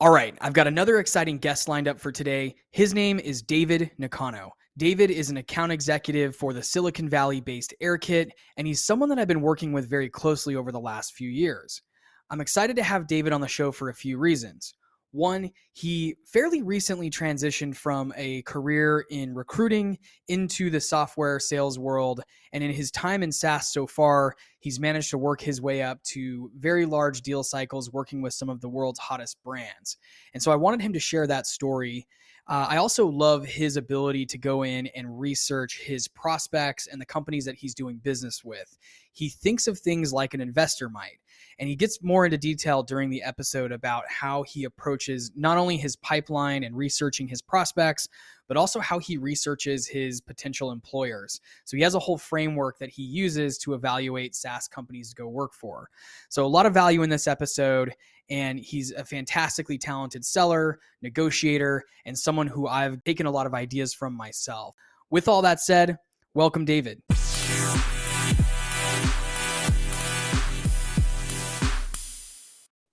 All right, I've got another exciting guest lined up for today. His name is David Nakano. David is an account executive for the Silicon Valley-based Airkit, and he's someone that I've been working with very closely over the last few years. I'm excited to have David on the show for a few reasons. One, he fairly recently transitioned from a career in recruiting into the software sales world. And in his time in SaaS so far, he's managed to work his way up to very large deal cycles working with some of the world's hottest brands. And so I wanted him to share that story. I also love his ability to go in and research his prospects and the companies that he's doing business with. He thinks of things like an investor might. And he gets more into detail during the episode about how he approaches not only his pipeline and researching his prospects, but also how he researches his potential employers. So he has a whole framework that he uses to evaluate SaaS companies to go work for. So a lot of value in this episode, and he's a fantastically talented seller, negotiator, and someone who I've taken a lot of ideas from myself. With all that said, welcome, David.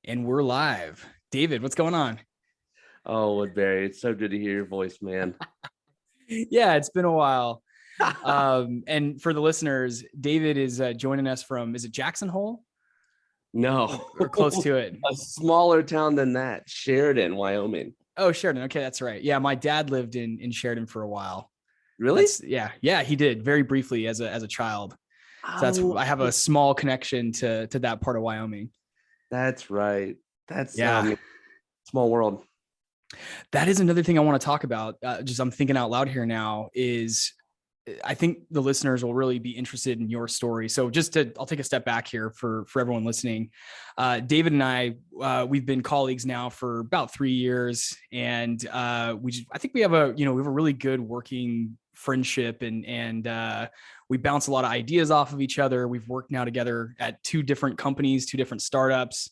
And we're live. David, what's going on? Oh, Woodbury, it's so good to hear your voice, man. Yeah, it's been a while. And for the listeners, David is joining us from, is it Jackson Hole? No. Or close to it. A smaller town than that, Sheridan, Wyoming. Oh, Sheridan. Okay, that's right. Yeah, my dad lived in Sheridan for a while. Really? Yeah, he did very briefly as a child. So I have a small connection to that part of Wyoming. That's right. That's yeah. Small world. That is another thing I want to talk about. I'm thinking out loud here now is I think the listeners will really be interested in your story. So I'll take a step back here for everyone listening. David and I, we've been colleagues now for about 3 years, and I think we have a really good working friendship, and we bounce a lot of ideas off of each other. We've worked now together at 2 different companies, 2 different startups.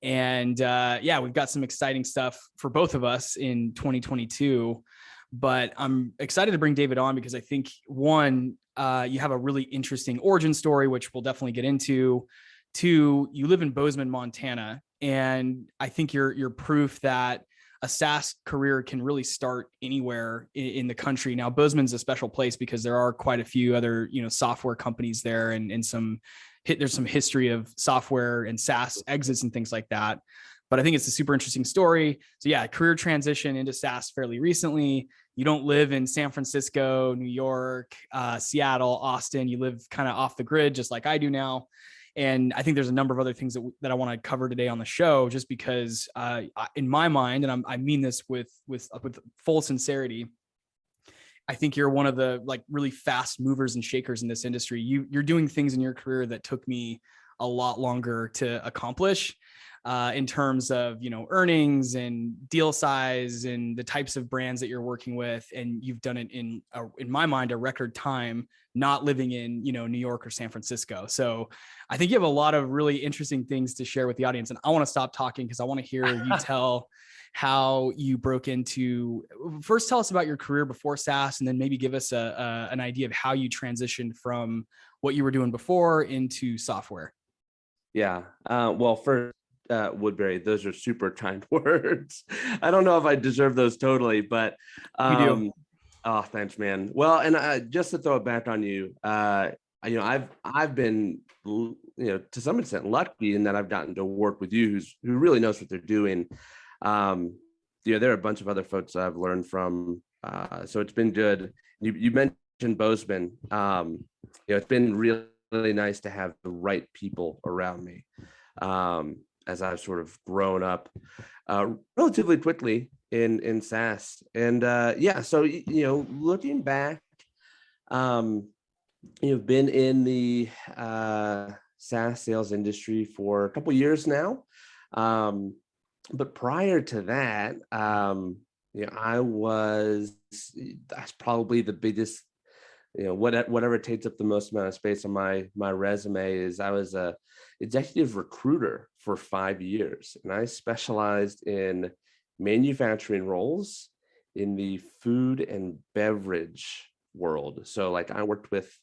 And we've got some exciting stuff for both of us in 2022. But I'm excited to bring David on because I think, one, you have a really interesting origin story, which we'll definitely get into. 2, you live in Bozeman, Montana, and I think you're proof that a SaaS career can really start anywhere in the country. Now, Bozeman's a special place because there are quite a few other software companies there, and there's some history of software and SaaS exits and things like that. But I think it's a super interesting story. So yeah, career transition into SaaS fairly recently. You don't live in San Francisco, New York, Seattle, Austin. You live kind of off the grid, just like I do now. And I think there's a number of other things that I want to cover today on the show, just because in my mind, and I mean this with full sincerity, I think you're one of the really fast movers and shakers in this industry. You're doing things in your career that took me a lot longer to accomplish, in terms of earnings and deal size and the types of brands that you're working with, and you've done it in my mind a record time, not living in New York or San Francisco. So I think you have a lot of really interesting things to share with the audience, and I want to stop talking because I want to hear you tell how you broke into. First, tell us about your career before SaaS, and then maybe give us an idea of how you transitioned from what you were doing before into software. Yeah. Well, first, Woodbury, those are super kind words. I don't know if I deserve those totally, but you do. Oh, thanks, man. Well, and just to throw it back on you, I've been to some extent lucky in that I've gotten to work with you who really knows what they're doing. There are a bunch of other folks that I've learned from, so it's been good. You mentioned Bozeman. It's been really nice to have the right people around me, as I've sort of grown up relatively quickly in SaaS. And so looking back, been in the SaaS sales industry for a couple years now. But prior to that, that's probably the biggest, whatever takes up the most amount of space on my resume is I was a executive recruiter for 5 years, and I specialized in manufacturing roles in the food and beverage world. So I worked with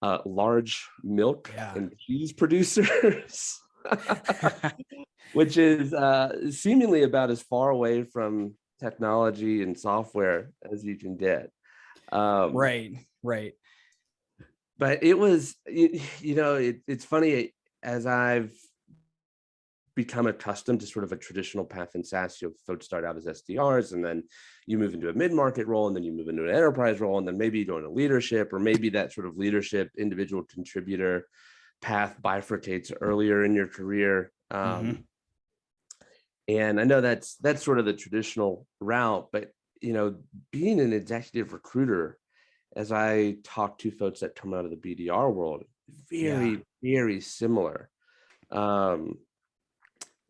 large milk and cheese producers. which is seemingly about as far away from technology and software as you can get. Right. But it was, it's funny, as I've become accustomed to sort of a traditional path in SaaS, folks start out as SDRs, and then you move into a mid-market role, and then you move into an enterprise role, and then maybe you go into leadership, or maybe that sort of leadership individual contributor path bifurcates earlier in your career. And I know that's sort of the traditional route, but being an executive recruiter, as I talk to folks that come out of the BDR world, very, very similar.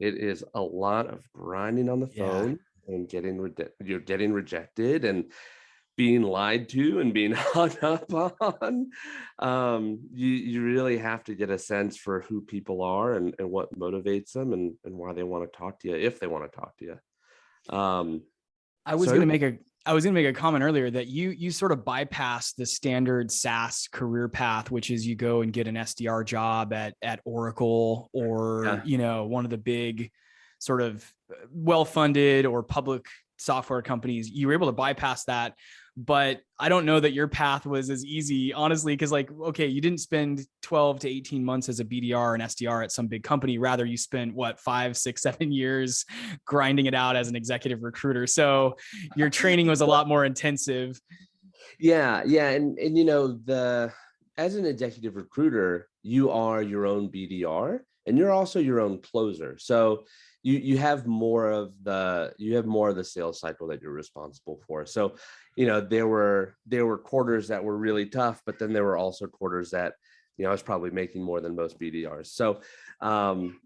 It is a lot of grinding on the phone and getting rejected and being lied to and being hung up on. You really have to get a sense for who people are and what motivates them and why they want to talk to you, if they want to talk to you. I was going to make a comment earlier that you sort of bypass the standard SaaS career path, which is you go and get an SDR job at Oracle or, one of the big sort of well-funded or public software companies. You were able to bypass that, but I don't know that your path was as easy, honestly, because you didn't spend 12 to 18 months as a BDR and SDR at some big company. Rather, you spent 5, 6, 7 years grinding it out as an executive recruiter. So your training was a lot more intensive. Yeah. And as an executive recruiter, you are your own BDR and you're also your own closer. So you have more of the sales cycle that you're responsible for. So, there were quarters that were really tough, but then there were also quarters that, I was probably making more than most BDRs. So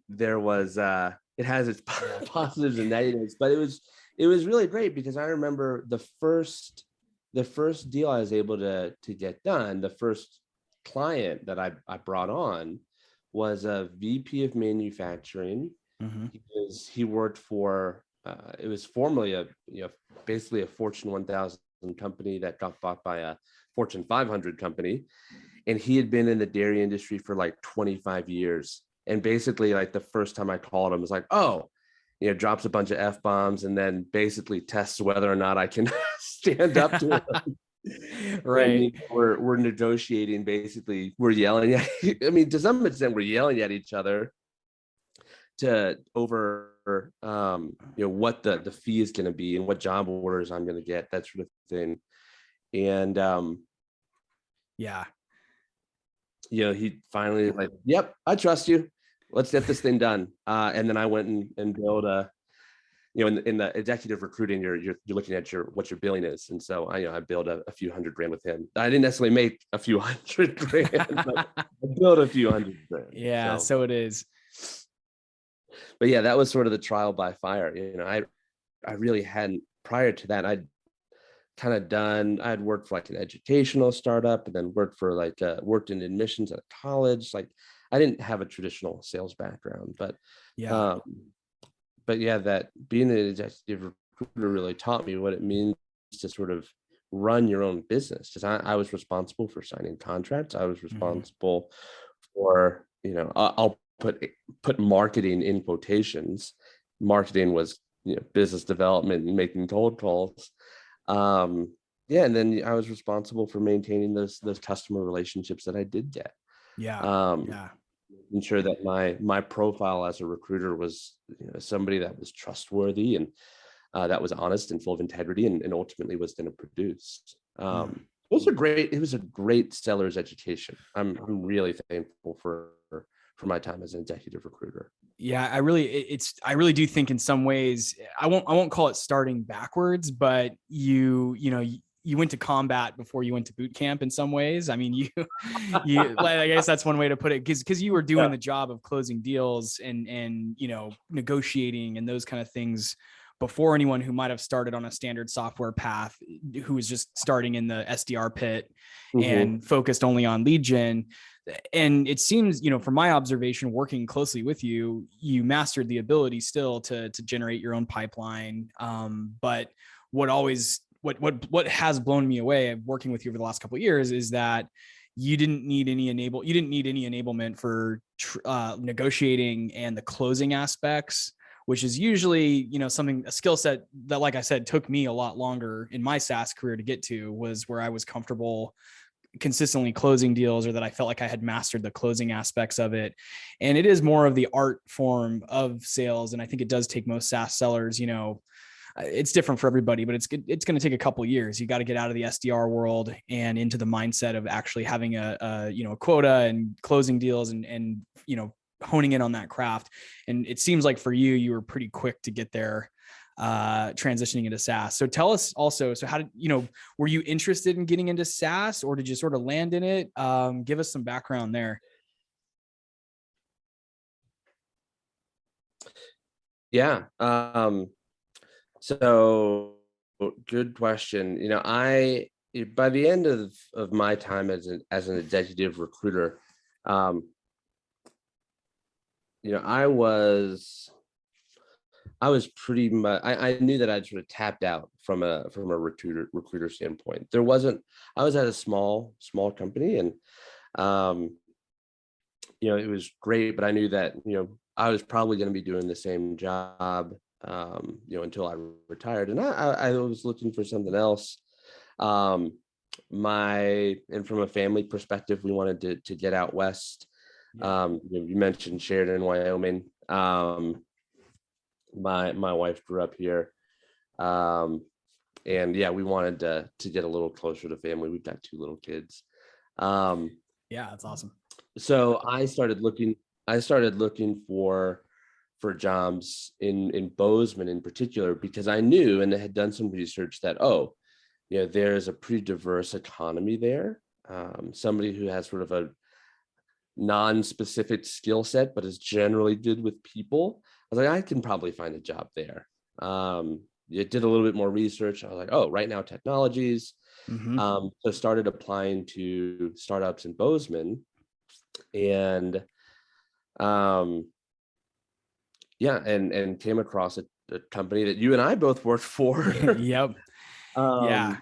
there was, it has its positives and negatives, but it was really great because I remember the first deal I was able to get done, the first client that I brought on was a VP of manufacturing. He worked for, it was formerly basically a Fortune 1000 company that got bought by a Fortune 500 company. And he had been in the dairy industry for 25 years. And basically the first time I called him was drops a bunch of F-bombs and then basically tests whether or not I can stand up to it. Right. We're negotiating, basically we're yelling at, to some extent we're yelling at each other over what the fee is going to be and what job orders I'm going to get, that sort of thing. And he finally yep, I trust you, let's get this thing done. And then I went and built in the executive recruiting, you're looking at what your billing is. And so I built a few $100,000 with him. I didn't necessarily make a few $100,000, but I built a few $100,000. Yeah. So it is. But yeah, that was sort of the trial by fire. I really hadn't, prior to that, I'd worked for an educational startup and then worked in admissions at a college. I didn't have a traditional sales background, but that being an executive recruiter really taught me what it means to sort of run your own business. Because I was responsible for signing contracts. I was responsible for, I'll put marketing in quotations. Marketing was, business development and making cold calls. And then I was responsible for maintaining those customer relationships that I did get. Ensure that my profile as a recruiter was somebody that was trustworthy and that was honest and full of integrity and ultimately was going to produce. It was a great seller's education. I'm really thankful for my time as an executive recruiter. Yeah, I really do think in some ways, I won't call it starting backwards, but you went to combat before you went to boot camp in some ways. I mean, I guess that's one way to put it, because you were doing the job of closing deals and negotiating and those kind of things before anyone who might have started on a standard software path, who was just starting in the SDR pit and focused only on lead gen. And it seems, from my observation, working closely with you, you mastered the ability still to generate your own pipeline. But what has blown me away working with you over the last couple of years is that you didn't need any enablement for negotiating and the closing aspects, which is usually, a skill set that, like I said, took me a lot longer in my SaaS career to get to, was where I was comfortable consistently closing deals, or that I felt like I had mastered the closing aspects of it. And it is more of the art form of sales. And I think it does take most SaaS sellers, it's different for everybody, but it's going to take a couple of years. You got to get out of the SDR world and into the mindset of actually having a quota and closing deals and honing in on that craft. And it seems like for you, you were pretty quick to get there, transitioning into SaaS. So tell us also, so how did, were you interested in getting into SaaS, or did you sort of land in it? Give us some background there. Yeah. So good question. By the end of my time as an executive recruiter, I was pretty much, I knew that I'd sort of tapped out from a recruiter standpoint. I was at a small company, and it was great, but I knew that, I was probably going to be doing the same job, until I retired, and I was looking for something else. And from a family perspective, we wanted to get out west. You mentioned Sheridan, Wyoming. My wife grew up here, and yeah, we wanted to get a little closer to family. We've got 2 little kids. Yeah, that's awesome. So I started looking for jobs in Bozeman in particular, because I knew and had done some research that, there's a pretty diverse economy there. Somebody who has sort of a non-specific skill set, but is generally good with people. I was like, I can probably find a job there. You did a little bit more research. I was like, oh, Right Now Technologies. Mm-hmm. So started applying to startups in Bozeman, and and came across a company that you and I both worked for. Yep. Yeah.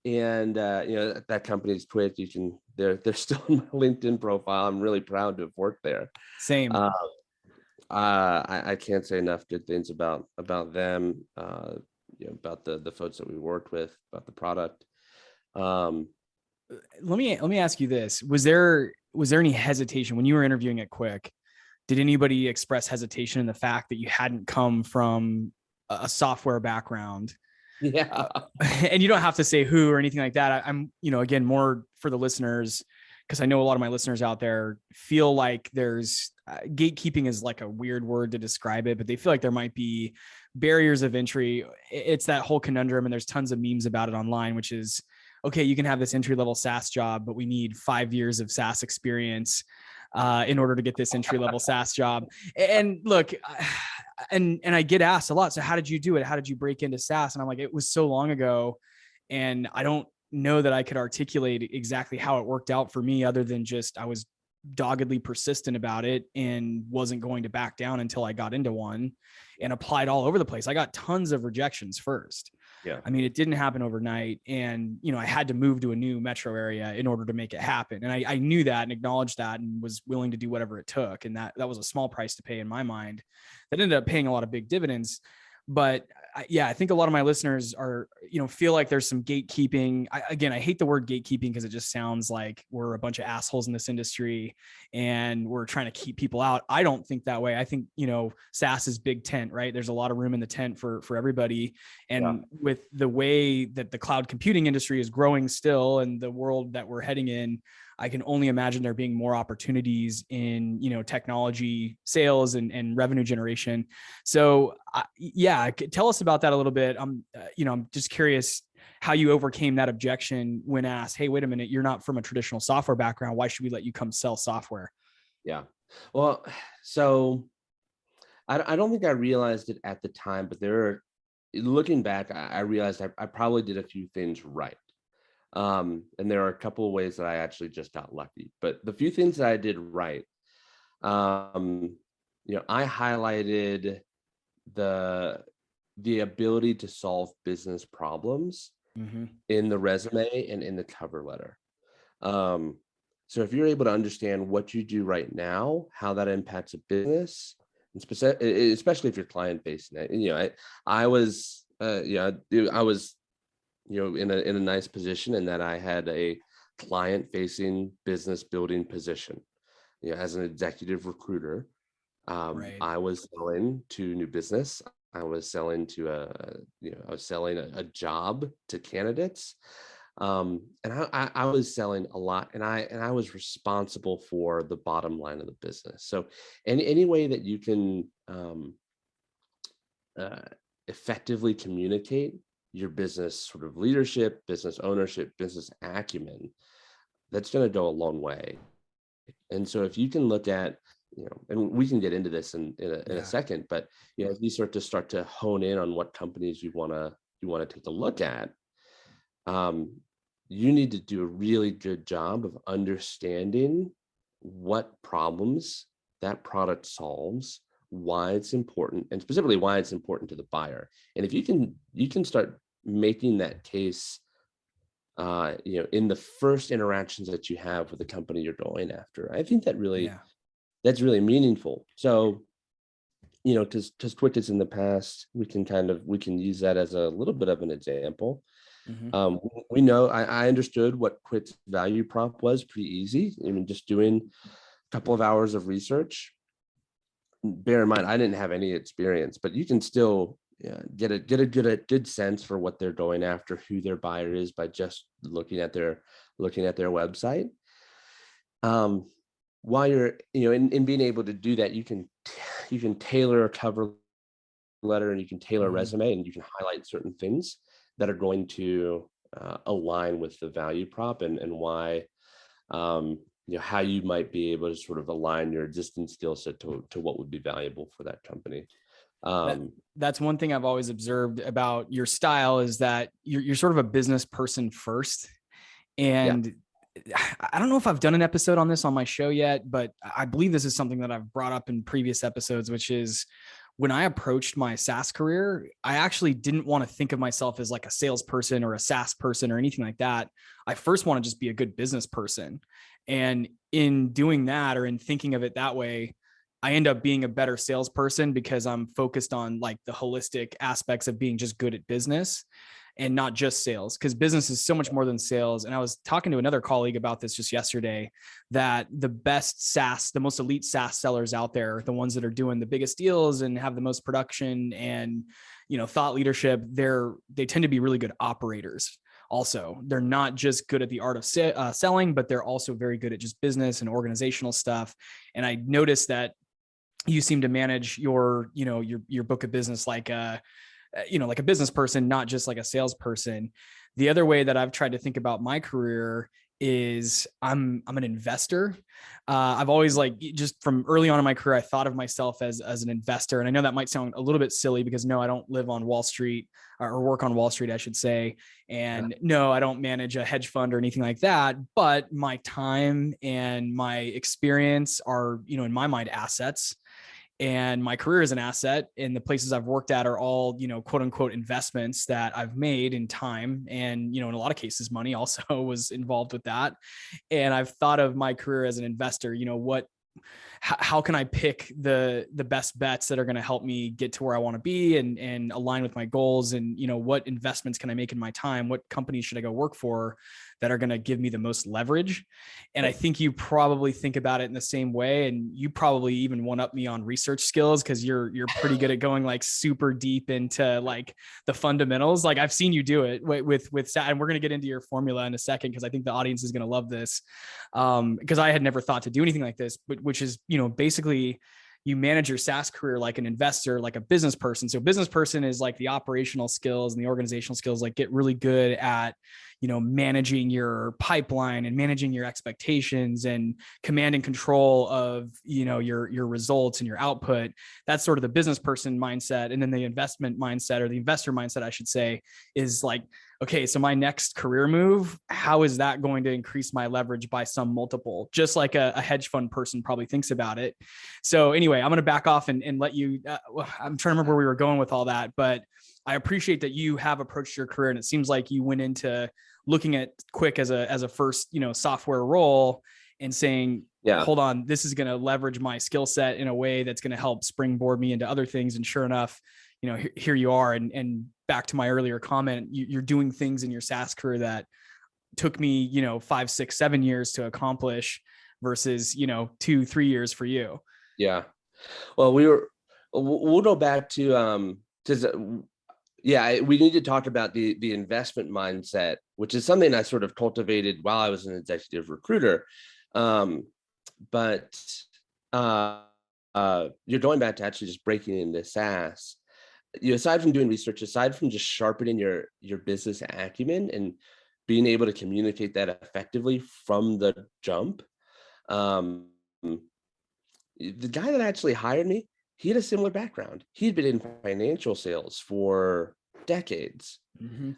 And that company's Twitch. They're still in my LinkedIn profile. I'm really proud to have worked there. Same. I can't say enough good things about them, about the folks that we worked with, about the product. Let me ask you this. Was there any hesitation when you were interviewing at Quick? Did anybody express hesitation in the fact that you hadn't come from a software background? Yeah. And you don't have to say who or anything like that. I'm, again, more for the listeners, because I know a lot of my listeners out there feel like there's gatekeeping is like a weird word to describe it, but they feel like there might be barriers of entry. It's that whole conundrum, and there's tons of memes about it online, which is, okay, you can have this entry-level SaaS job, but we need 5 years of SaaS experience in order to get this entry-level SaaS job. And look, and I get asked a lot, so how did you do it? How did you break into SaaS? And I'm like, it was so long ago, and I don't know that I could articulate exactly how it worked out for me, other than just I was doggedly persistent about it and wasn't going to back down until I got into one, and applied all over the place. I got tons of rejections first. Yeah. I mean, it didn't happen overnight. And, I had to move to a new metro area in order to make it happen. And I knew that and acknowledged that and was willing to do whatever it took. And that was a small price to pay in my mind that ended up paying a lot of big dividends. But I think a lot of my listeners are, feel like there's some gatekeeping. I hate the word gatekeeping because it just sounds like we're a bunch of assholes in this industry and we're trying to keep people out. I don't think that way. I think, SaaS is big tent, right? There's a lot of room in the tent for everybody. And with the way that the cloud computing industry is growing still, and the world that we're heading in, I can only imagine there being more opportunities in, technology sales and revenue generation. So tell us about that a little bit. I'm just curious how you overcame that objection when asked, hey, wait a minute, you're not from a traditional software background. Why should we let you come sell software? Yeah. Well, so I don't think I realized it at the time, but looking back, I realized I probably did a few things right. And there are a couple of ways that I actually just got lucky, but the few things that I did right, I highlighted the ability to solve business problems in the resume and in the cover letter. So if you're able to understand what you do right now, how that impacts a business, and especially if you're client based, I was, I was, in a nice position in that I had a client facing business building position, as an executive recruiter. Right. I was selling to new business. I was selling to I was selling a job to candidates. And I was selling a lot, and I was responsible for the bottom line of the business. So any way that you can effectively communicate your business sort of leadership, business ownership, business acumen, that's going to go a long way. And so if you can look at, and we can get into this in a second, but as you start to hone in on what companies you want to take a look at, you need to do a really good job of understanding what problems that product solves, why it's important, and specifically why it's important to the buyer. And if you can start making that case, in the first interactions that you have with the company you're going after, I think that that's really meaningful. So, to Twitch in the past, we can use that as a little bit of an example. Mm-hmm. We know I understood what Quit's value prop was pretty easy. I mean, just doing a couple of hours of research. Bear in mind, I didn't have any experience, but you can still get a good sense for what they're going after, who their buyer is, by just looking at their website. While you're in being able to do that, you can tailor a cover letter, and you can tailor a resume, and you can highlight certain things that are going to align with the value prop, and why, how you might be able to sort of align your existing skill set to what would be valuable for that company. That's one thing I've always observed about your style, is that you're sort of a business person first. And I don't know if I've done an episode on this on my show yet, but I believe this is something that I've brought up in previous episodes, which is, when I approached my SaaS career, I actually didn't want to think of myself as like a salesperson or a SaaS person or anything like that. I first want to just be a good business person. And in doing that, or in thinking of it that way, I end up being a better salesperson because I'm focused on like the holistic aspects of being just good at business and not just sales, because business is so much more than sales. And I was talking to another colleague about this just yesterday, that the best SaaS, the most elite SaaS sellers out there, the ones that are doing the biggest deals and have the most production and, thought leadership, they tend to be really good operators. Also, they're not just good at the art of selling, but they're also very good at just business and organizational stuff. And I noticed that you seem to manage your book of business like a business person, not just like a salesperson. The other way that I've tried to think about my career is I'm an investor. I've always, just from early on in my career, I thought of myself as an investor. And I know that might sound a little bit silly, because no, I don't live on Wall Street, or work on Wall Street, I should say. And no, I don't manage a hedge fund or anything like that. But my time and my experience are, in my mind, assets. And my career is an asset, and the places I've worked at are all, quote unquote investments that I've made in time. And, in a lot of cases, money also was involved with that. And I've thought of my career as an investor. How can I pick the best bets that are going to help me get to where I want to be and align with my goals? And, what investments can I make in my time? What companies should I go work for that are going to give me the most leverage? And I think you probably think about it in the same way. And you probably even one up me on research skills, because you're pretty good at going like super deep into like the fundamentals. Like I've seen you do it with and we're going to get into your formula in a second, because I think the audience is going to love this. Because I had never thought to do anything like this, but which is, basically you manage your SaaS career like an investor, like a business person. So business person is like the operational skills and the organizational skills, like get really good at, managing your pipeline and managing your expectations and command and control of, your results and your output. That's sort of the business person mindset. And then the investment mindset, or the investor mindset, I should say, is like, okay, so my next career move, how is that going to increase my leverage by some multiple? Just like a hedge fund person probably thinks about it. So anyway, I'm going to back off and let you, I'm trying to remember where we were going with all that, but I appreciate that you have approached your career, and it seems like you went into looking at Quick as a first, software role and saying, hold on, this is going to leverage my skill set in a way that's going to help springboard me into other things. And sure enough, here you are. And back to my earlier comment, you're doing things in your SaaS career that took me, 5, 6, 7 years to accomplish versus, 2, 3 years for you. Yeah. Well, we'll go back to, we need to talk about the investment mindset, which is something I sort of cultivated while I was an executive recruiter. But you're going back to actually just breaking into SaaS. Aside from doing research, aside from just sharpening your business acumen and being able to communicate that effectively from the jump, the guy that actually hired me, he had a similar background. He'd been in financial sales for decades,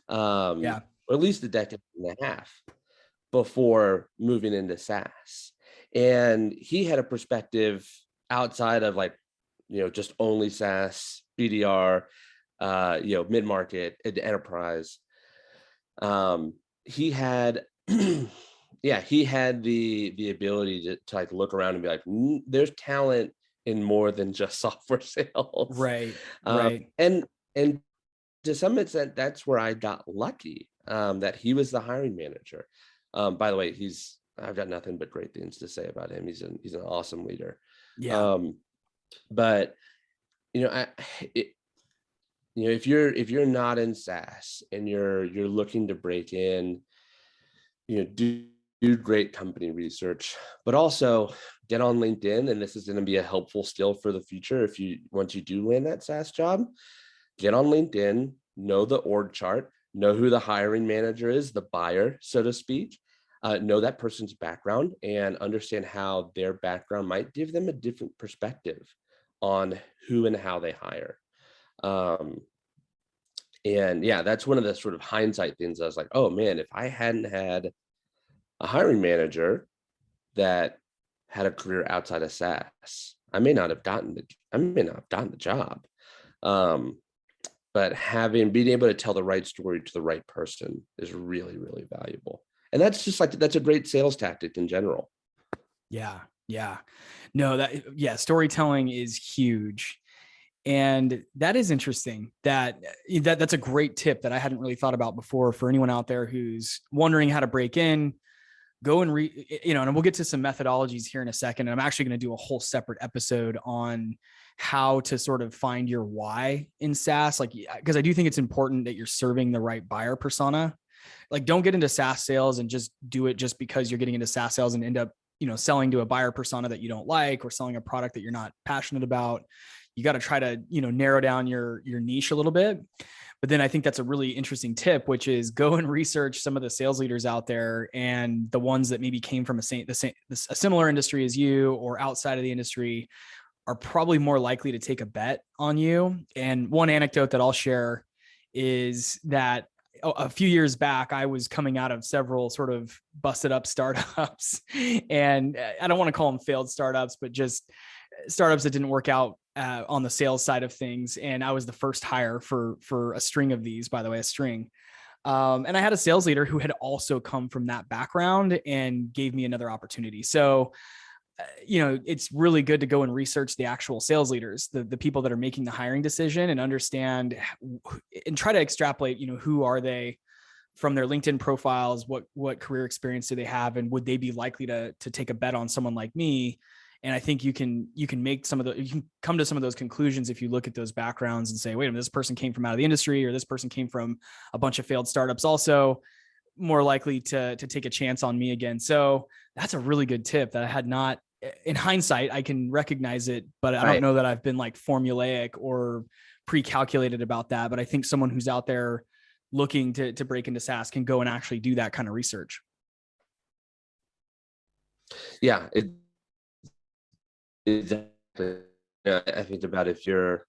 or at least a decade and a half before moving into SaaS. And he had a perspective outside of just only SaaS, BDR, mid-market, enterprise. He had, he had the ability to look around and be like, there's talent in more than just software sales. Right. And to some extent, that's where I got lucky, that he was the hiring manager. By the way, I've got nothing but great things to say about him. He's an awesome leader. Yeah. But if you're not in SaaS and you're looking to break in, do great company research, but also get on LinkedIn. And this is going to be a helpful skill for the future. Once you do land that SaaS job, get on LinkedIn, know the org chart, know who the hiring manager is, the buyer, so to speak, know that person's background and understand how their background might give them a different perspective on who and how they hire. That's one of the sort of hindsight things. I was like, oh man, if I hadn't had a hiring manager that had a career outside of SaaS, I may not have gotten the job. But being able to tell the right story to the right person is really, really valuable. And that's a great sales tactic in general. Yeah. No, storytelling is huge. And that is interesting. That's a great tip that I hadn't really thought about before for anyone out there who's wondering how to break in. Go and and we'll get to some methodologies here in a second. And I'm actually going to do a whole separate episode on how to sort of find your why in SaaS. Because I do think it's important that you're serving the right buyer persona. Don't get into SaaS sales and just do it just because you're getting into SaaS sales and end up, selling to a buyer persona that you don't like or selling a product that you're not passionate about. You got to try to, narrow down your niche a little bit. But then I think that's a really interesting tip, which is go and research some of the sales leaders out there and the ones that maybe came from a similar industry as you or outside of the industry are probably more likely to take a bet on you. And one anecdote that I'll share is that a few years back, I was coming out of several sort of busted up startups, and I don't want to call them failed startups, but just startups that didn't work out on the sales side of things. And I was the first hire for a string of these, by the way, a string. And I had a sales leader who had also come from that background and gave me another opportunity. So, it's really good to go and research the actual sales leaders, the people that are making the hiring decision, and understand and try to extrapolate, who are they from their LinkedIn profiles, what career experience do they have, and would they be likely to take a bet on someone like me? And I think you can come to some of those conclusions if you look at those backgrounds and say, wait a minute, this person came from out of the industry, or this person came from a bunch of failed startups, also more likely to take a chance on me again. So that's a really good tip that I had not, in hindsight, I can recognize it, but I don't know that I've been formulaic or pre-calculated about that. But I think someone who's out there looking to break into SaaS can go and actually do that kind of research. Yeah, exactly. I think about if you're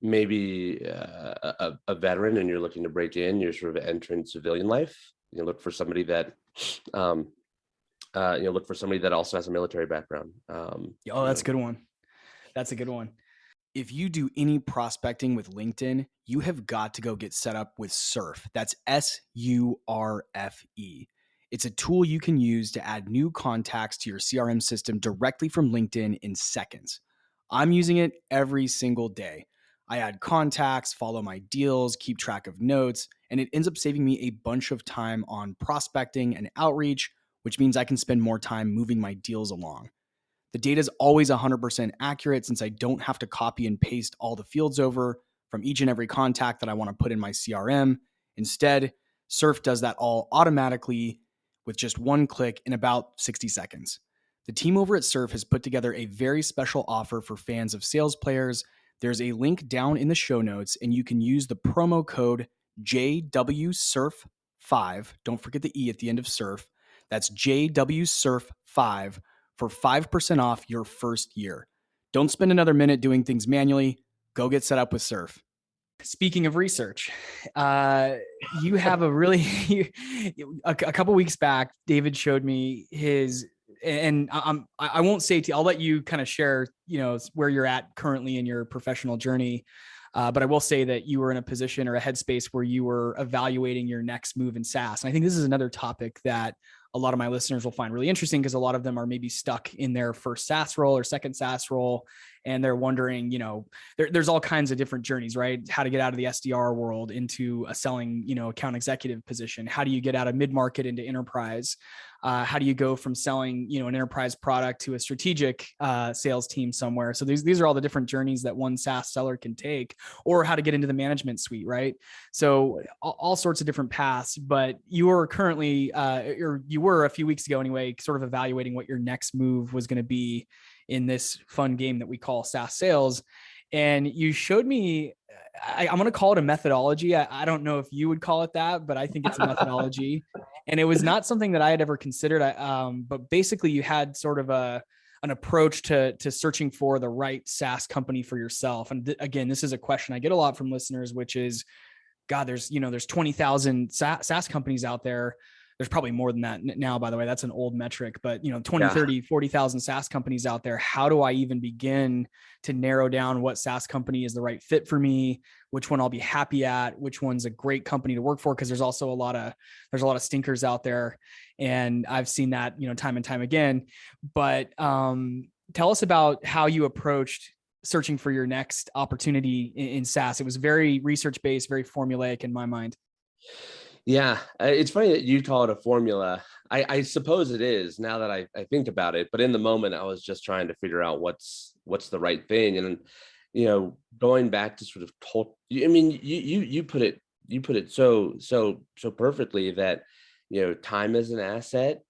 maybe a veteran and you're looking to break in, you're sort of entering civilian life. Look for somebody that also has a military background. That's a good one. That's a good one. If you do any prospecting with LinkedIn, you have got to go get set up with Surf. That's SURFE. It's a tool you can use to add new contacts to your CRM system directly from LinkedIn in seconds. I'm using it every single day. I add contacts, follow my deals, keep track of notes, and it ends up saving me a bunch of time on prospecting and outreach, which means I can spend more time moving my deals along. The data is always 100% accurate since I don't have to copy and paste all the fields over from each and every contact that I want to put in my CRM. Instead, Surf does that all automatically with just one click in about 60 seconds. The team over at Surf has put together a very special offer for fans of sales players. There's a link down in the show notes, and you can use the promo code JWSurf5. Don't forget the E at the end of Surf. That's JWSurf5 for 5% off your first year. Don't spend another minute doing things manually. Go get set up with Surf. Speaking of research, you have a really a couple weeks back, David showed me his, and I won't say I'll let you kind of share, where you're at currently in your professional journey. But I will say that you were in a position or a headspace where you were evaluating your next move in SaaS. And I think this is another topic that a lot of my listeners will find really interesting because a lot of them are maybe stuck in their first SaaS role or second SaaS role. And they're wondering, there's all kinds of different journeys, right? How to get out of the SDR world into a selling, account executive position. How do you get out of mid-market into enterprise? How do you go from selling, an enterprise product to a strategic sales team somewhere? So these are all the different journeys that one SaaS seller can take, or how to get into the management suite, right? So all sorts of different paths. But you are currently, or you were a few weeks ago anyway, sort of evaluating what your next move was going to be in this fun game that we call SaaS sales. And you showed me, I'm going to call it a methodology. I don't know if you would call it that, but I think it's a methodology. And it was not something that I had ever considered. But basically you had sort of an approach to searching for the right SaaS company for yourself. And again, this is a question I get a lot from listeners, which is, God, there's 20,000 SaaS companies out there. There's probably more than that now, by the way. That's an old metric, but 20, 30, 40,000 SaaS companies out there. How do I even begin to narrow down what SaaS company is the right fit for me, which one I'll be happy at, which one's a great company to work for? Because there's also a lot of stinkers out there. And I've seen that, time and time again. But tell us about how you approached searching for your next opportunity in SaaS. It was very research-based, very formulaic in my mind. Yeah, it's funny that you call it a formula. I suppose it is now that I think about it. But in the moment, I was just trying to figure out what's the right thing. And going back to sort of you put it so perfectly that time is an asset.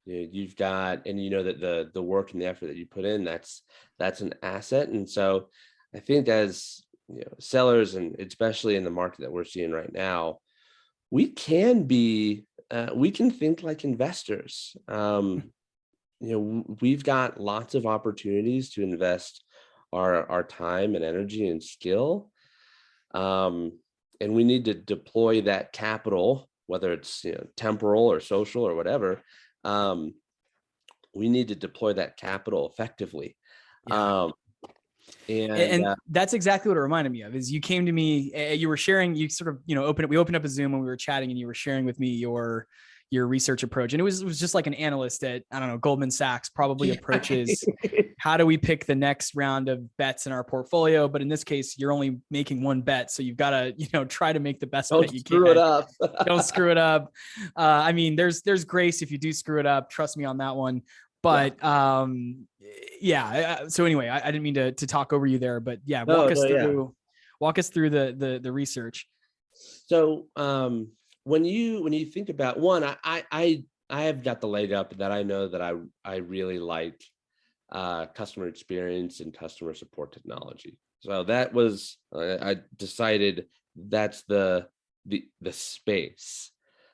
You've got, and that the work and the effort that you put in, that's an asset. And so I think as sellers, and especially in the market that we're seeing right now, we can think like investors. We've got lots of opportunities to invest our time and energy and skill. And we need to deploy that capital, whether it's temporal or social or whatever. We need to deploy that capital effectively. Yeah. And that's exactly what it reminded me of. Is you came to me, you were sharing, you sort of, we opened up a Zoom when we were chatting, and you were sharing with me your research approach. And it was just like an analyst at, I don't know, Goldman Sachs probably approaches, how do we pick the next round of bets in our portfolio? But in this case, you're only making one bet. So you've got to, try to make the best bet you can. Don't screw it up. Don't screw it up. I mean, there's grace if you do screw it up. Trust me on that one. But yeah. So anyway, I didn't mean to talk over you there, but yeah, walk us through the research. So when you think about one, I have got the leg up that I know that I really like customer experience and customer support technology. So that was I decided that's the space.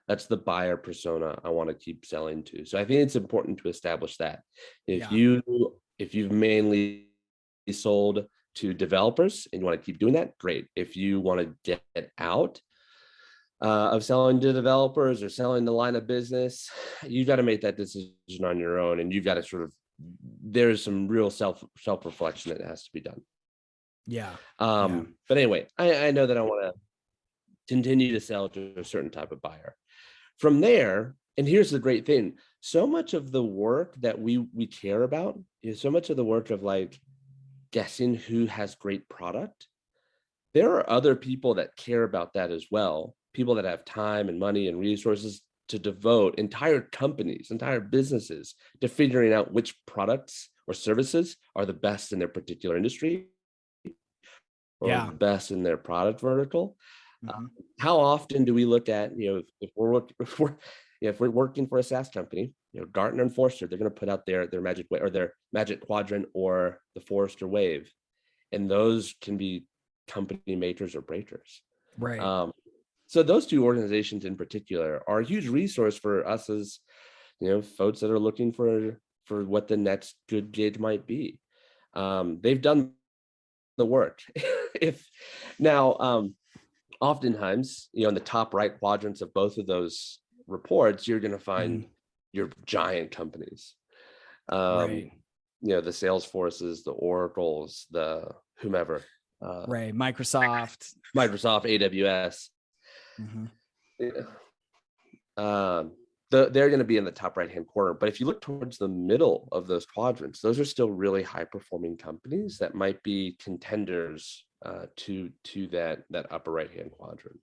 That's the buyer persona I want to keep selling to. So I think it's important to establish that. If you've mainly sold to developers and you want to keep doing that, great. If you want to get out of selling to developers or selling the line of business, you've got to make that decision on your own, and you've got to there's some real self-reflection that has to be done. Yeah. But anyway, I know that I want to continue to sell to a certain type of buyer. From there, and here's the great thing, so much of the work that we care about is so much of the work of like guessing who has great product. There are other people that care about that as well, people that have time and money and resources to devote, entire companies, entire businesses, to figuring out which products or services are the best in their particular industry or the best in their product vertical. How often do we look at, if we're working for a SaaS company, Gartner and Forrester, they're going to put out their magic or their magic quadrant or the Forrester wave, and those can be company makers or breakers. Right. So those two organizations in particular are a huge resource for us as, folks that are looking for what the next good gig might be. They've done the work. Oftentimes, in the top right quadrants of both of those reports, you're going to find your giant companies. Right. The Salesforces, the Oracles, the whomever. Right. Microsoft, AWS. They're going to be in the top right-hand corner. But if you look towards the middle of those quadrants, those are still really high-performing companies that might be contenders to that upper right-hand quadrant.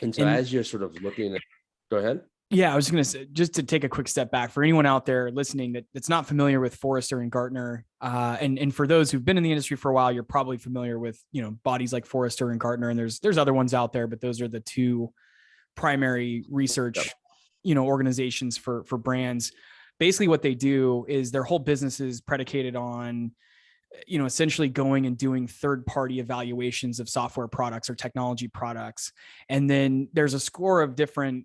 And so as you're sort of looking at, go ahead. Yeah, I was going to say, just to take a quick step back for anyone out there listening that's not familiar with Forrester and Gartner, and for those who've been in the industry for a while, you're probably familiar with bodies like Forrester and Gartner, and there's other ones out there, but those are the two primary research organizations for brands. Basically, what they do is their whole business is predicated on essentially going and doing third-party evaluations of software products or technology products, and then there's a score of different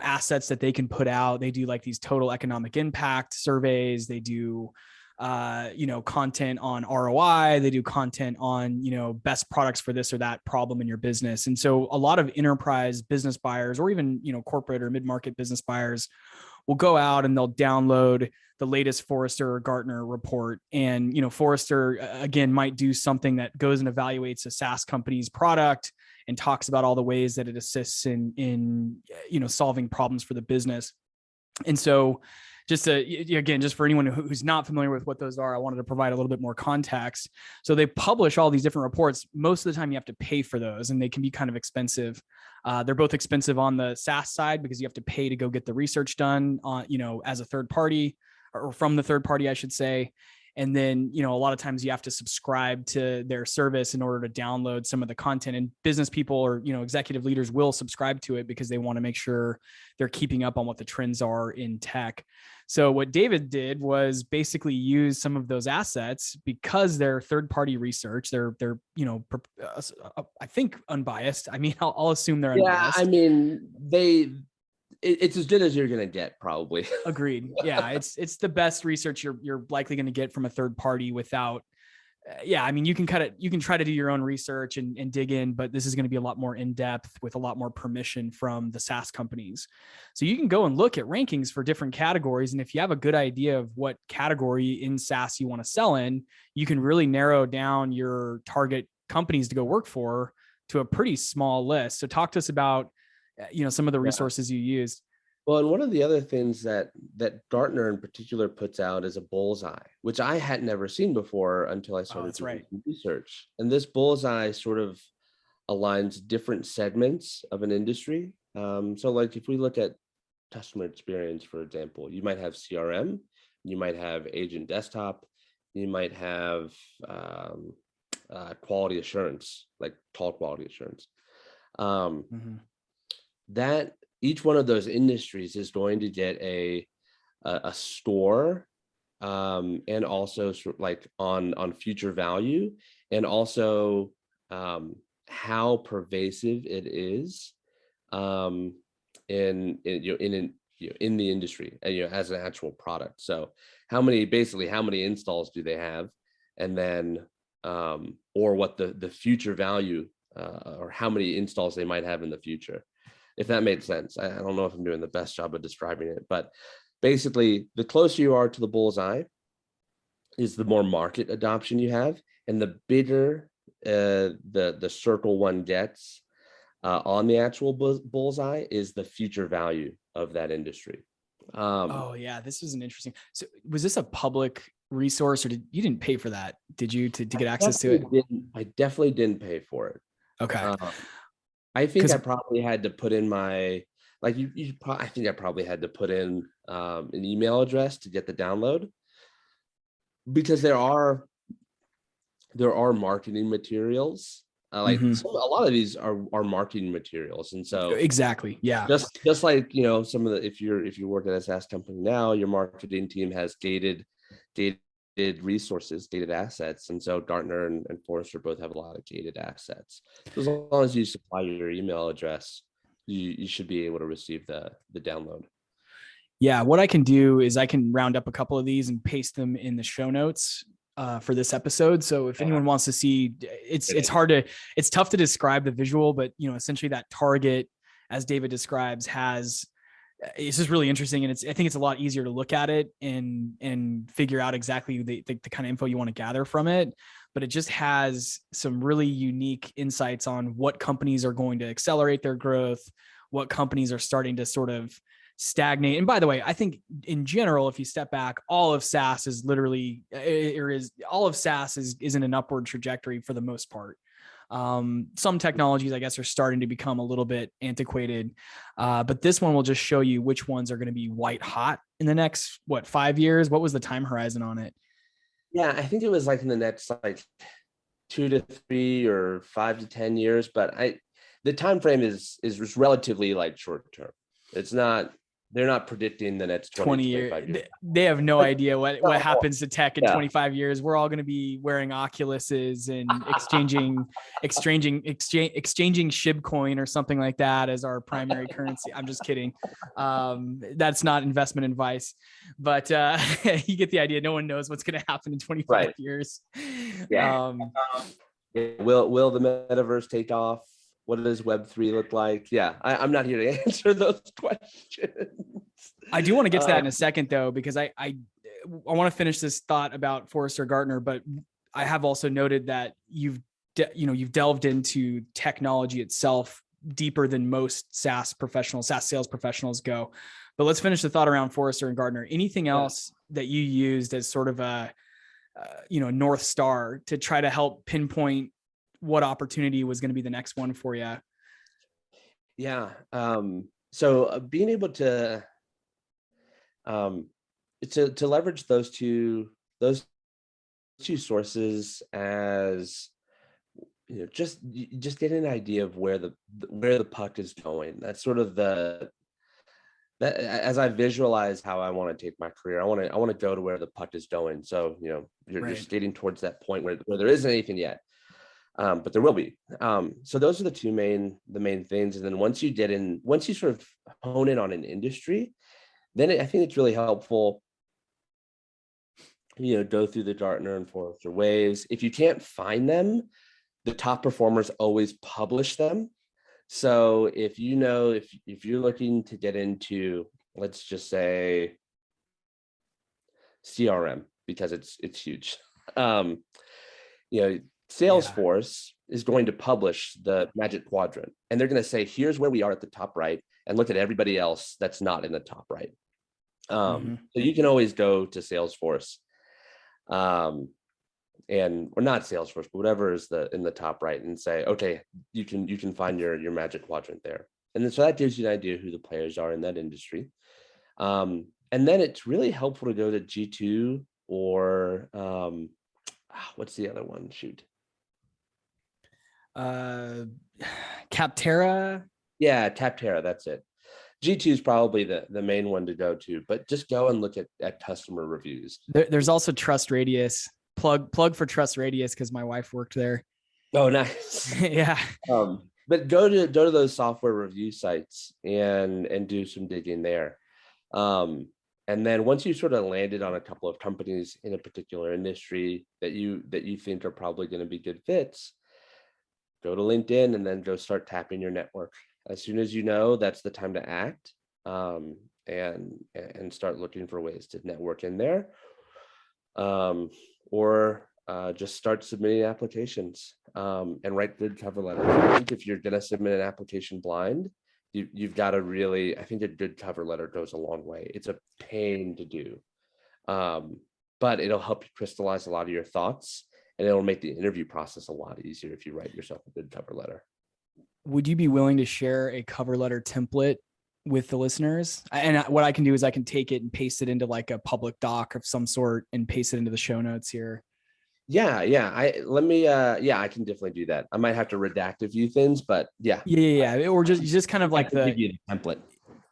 assets that they can put out. They do like these total economic impact surveys. They do, content on ROI. They do content on, best products for this or that problem in your business. And so a lot of enterprise business buyers, or even, corporate or mid-market business buyers, will go out and they'll download the latest Forrester or Gartner report. And, Forrester, again, might do something that goes and evaluates a SaaS company's product and talks about all the ways that it assists in solving problems for the business. And so just for anyone who's not familiar with what those are, I wanted to provide a little bit more context. So they publish all these different reports. Most of the time you have to pay for those, and they can be kind of expensive. They're both expensive on the SaaS side because you have to pay to go get the research done on, as a third party, or from the third party, I should say. And then, a lot of times you have to subscribe to their service in order to download some of the content, and business people or, executive leaders will subscribe to it because they want to make sure they're keeping up on what the trends are in tech. So what David did was basically use some of those assets because they're third-party research. They're I think unbiased. I mean, I'll assume they're unbiased. Yeah, I mean, it's as good as you're going to get, probably. Agreed. Yeah, it's the best research you're likely going to get from a third party without. I mean, you can try to do your own research and dig in, but this is going to be a lot more in depth with a lot more permission from the SaaS companies. So you can go and look at rankings for different categories. And if you have a good idea of what category in SaaS you want to sell in, you can really narrow down your target companies to go work for to a pretty small list. So talk to us about, some of the resources you used. Well, and one of the other things that Gartner in particular puts out is a bullseye, which I had never seen before until I started doing research. And this bullseye sort of aligns different segments of an industry. So like if we look at customer experience, for example, you might have CRM, you might have agent desktop, you might have quality assurance, like call quality assurance. That each one of those industries is going to get a score, and also sort of like on future value, and also how pervasive it is in the industry, and as an actual product. So how many installs do they have, and then or what the future value or how many installs they might have in the future. If that made sense. I don't know if I'm doing the best job of describing it, but basically the closer you are to the bullseye, is the more market adoption you have, and the bigger the circle one gets on the actual bullseye is the future value of that industry. Oh yeah, this was an interesting. So was this a public resource, or you didn't pay for that? Did you to get access to it? I definitely didn't pay for it. Okay. I think I probably had to put in my I think I probably had to put in an email address to get the download, because there are marketing materials. A lot of these are marketing materials, and so exactly, yeah. Just like, some of the if you work at a SaaS company now, your marketing team has gated resources, gated assets, and so Gartner and Forrester both have a lot of gated assets. So as long as you supply your email address, you should be able to receive the download. Yeah, what I can do is I can round up a couple of these and paste them in the show notes for this episode. So if anyone wants to see, it's tough to describe the visual, but essentially that target, as David describes, it's just really interesting. And I think it's a lot easier to look at it and figure out exactly the kind of info you want to gather from it. But it just has some really unique insights on what companies are going to accelerate their growth, what companies are starting to sort of stagnate. And by the way, I think in general, if you step back, all of SaaS is in an upward trajectory for the most part. Some technologies, I guess, are starting to become a little bit antiquated, but this one will just show you which ones are going to be white hot in the next 5 years. What was the time horizon on it? Yeah, I think it was in the next 2 to 3 or 5 to 10 years, but the time frame is relatively short term. It's not. They're not predicting the next 20 years. They have no idea what happens to tech in 25 years. We're all going to be wearing Oculuses and exchanging SHIB coin or something like that as our primary currency. I'm just kidding. That's not investment advice, but you get the idea. No one knows what's going to happen in 25 years. Yeah. Will the metaverse take off? What does Web3 look like? Yeah, I'm not here to answer those questions. I do want to get to that in a second, though, because I want to finish this thought about Forrester Gartner, but I have also noted that you've delved into technology itself deeper than most SaaS sales professionals go. But let's finish the thought around Forrester and Gartner. Anything else that you used as sort of a North Star to try to help pinpoint what opportunity was going to be the next one for you? Yeah. So being able to leverage those two sources as just get an idea of where the puck is going. That's sort of that as I visualize how I want to take my career, I want to go to where the puck is going. So you're skating towards that point where there isn't anything yet. But there will be. So those are the main things. And then once you sort of hone in on an industry, then I think it's really helpful, go through the Gartner and Forrester waves. If you can't find them, the top performers always publish them. So if you're looking to get into, let's just say, CRM, because it's huge. Salesforce is going to publish the Magic Quadrant, and they're going to say, here's where we are at the top right, and look at everybody else that's not in the top right. So you can always go to Salesforce, or not Salesforce, but whatever is in the top right, and say, okay, you can find your Magic Quadrant there. And then so that gives you an idea who the players are in that industry. And then it's really helpful to go to G2 or what's the other one? Shoot. Capterra. Yeah, Capterra, that's it. G2 is probably the main one to go to, but just go and look at customer reviews. There's also Trust Radius. Plug for Trust Radius because my wife worked there. Oh, nice. Yeah. But go to those software review sites and do some digging there. And then once you sort of landed on a couple of companies in a particular industry that you think are probably going to be good fits, go to LinkedIn and then go start tapping your network. As soon as that's the time to act, and start looking for ways to network in there. or just start submitting applications and write good cover letters. I think if you're going to submit an application blind, you've got to really, I think a good cover letter goes a long way. It's a pain to do, but it'll help you crystallize a lot of your thoughts, and it'll make the interview process a lot easier if you write yourself a good cover letter. Would you be willing to share a cover letter template with the listeners? And what I can do is I can take it and paste it into like a public doc of some sort and paste it into the show notes here. Yeah. I can definitely do that. I might have to redact a few things, but yeah. Or just kind of like give you the template.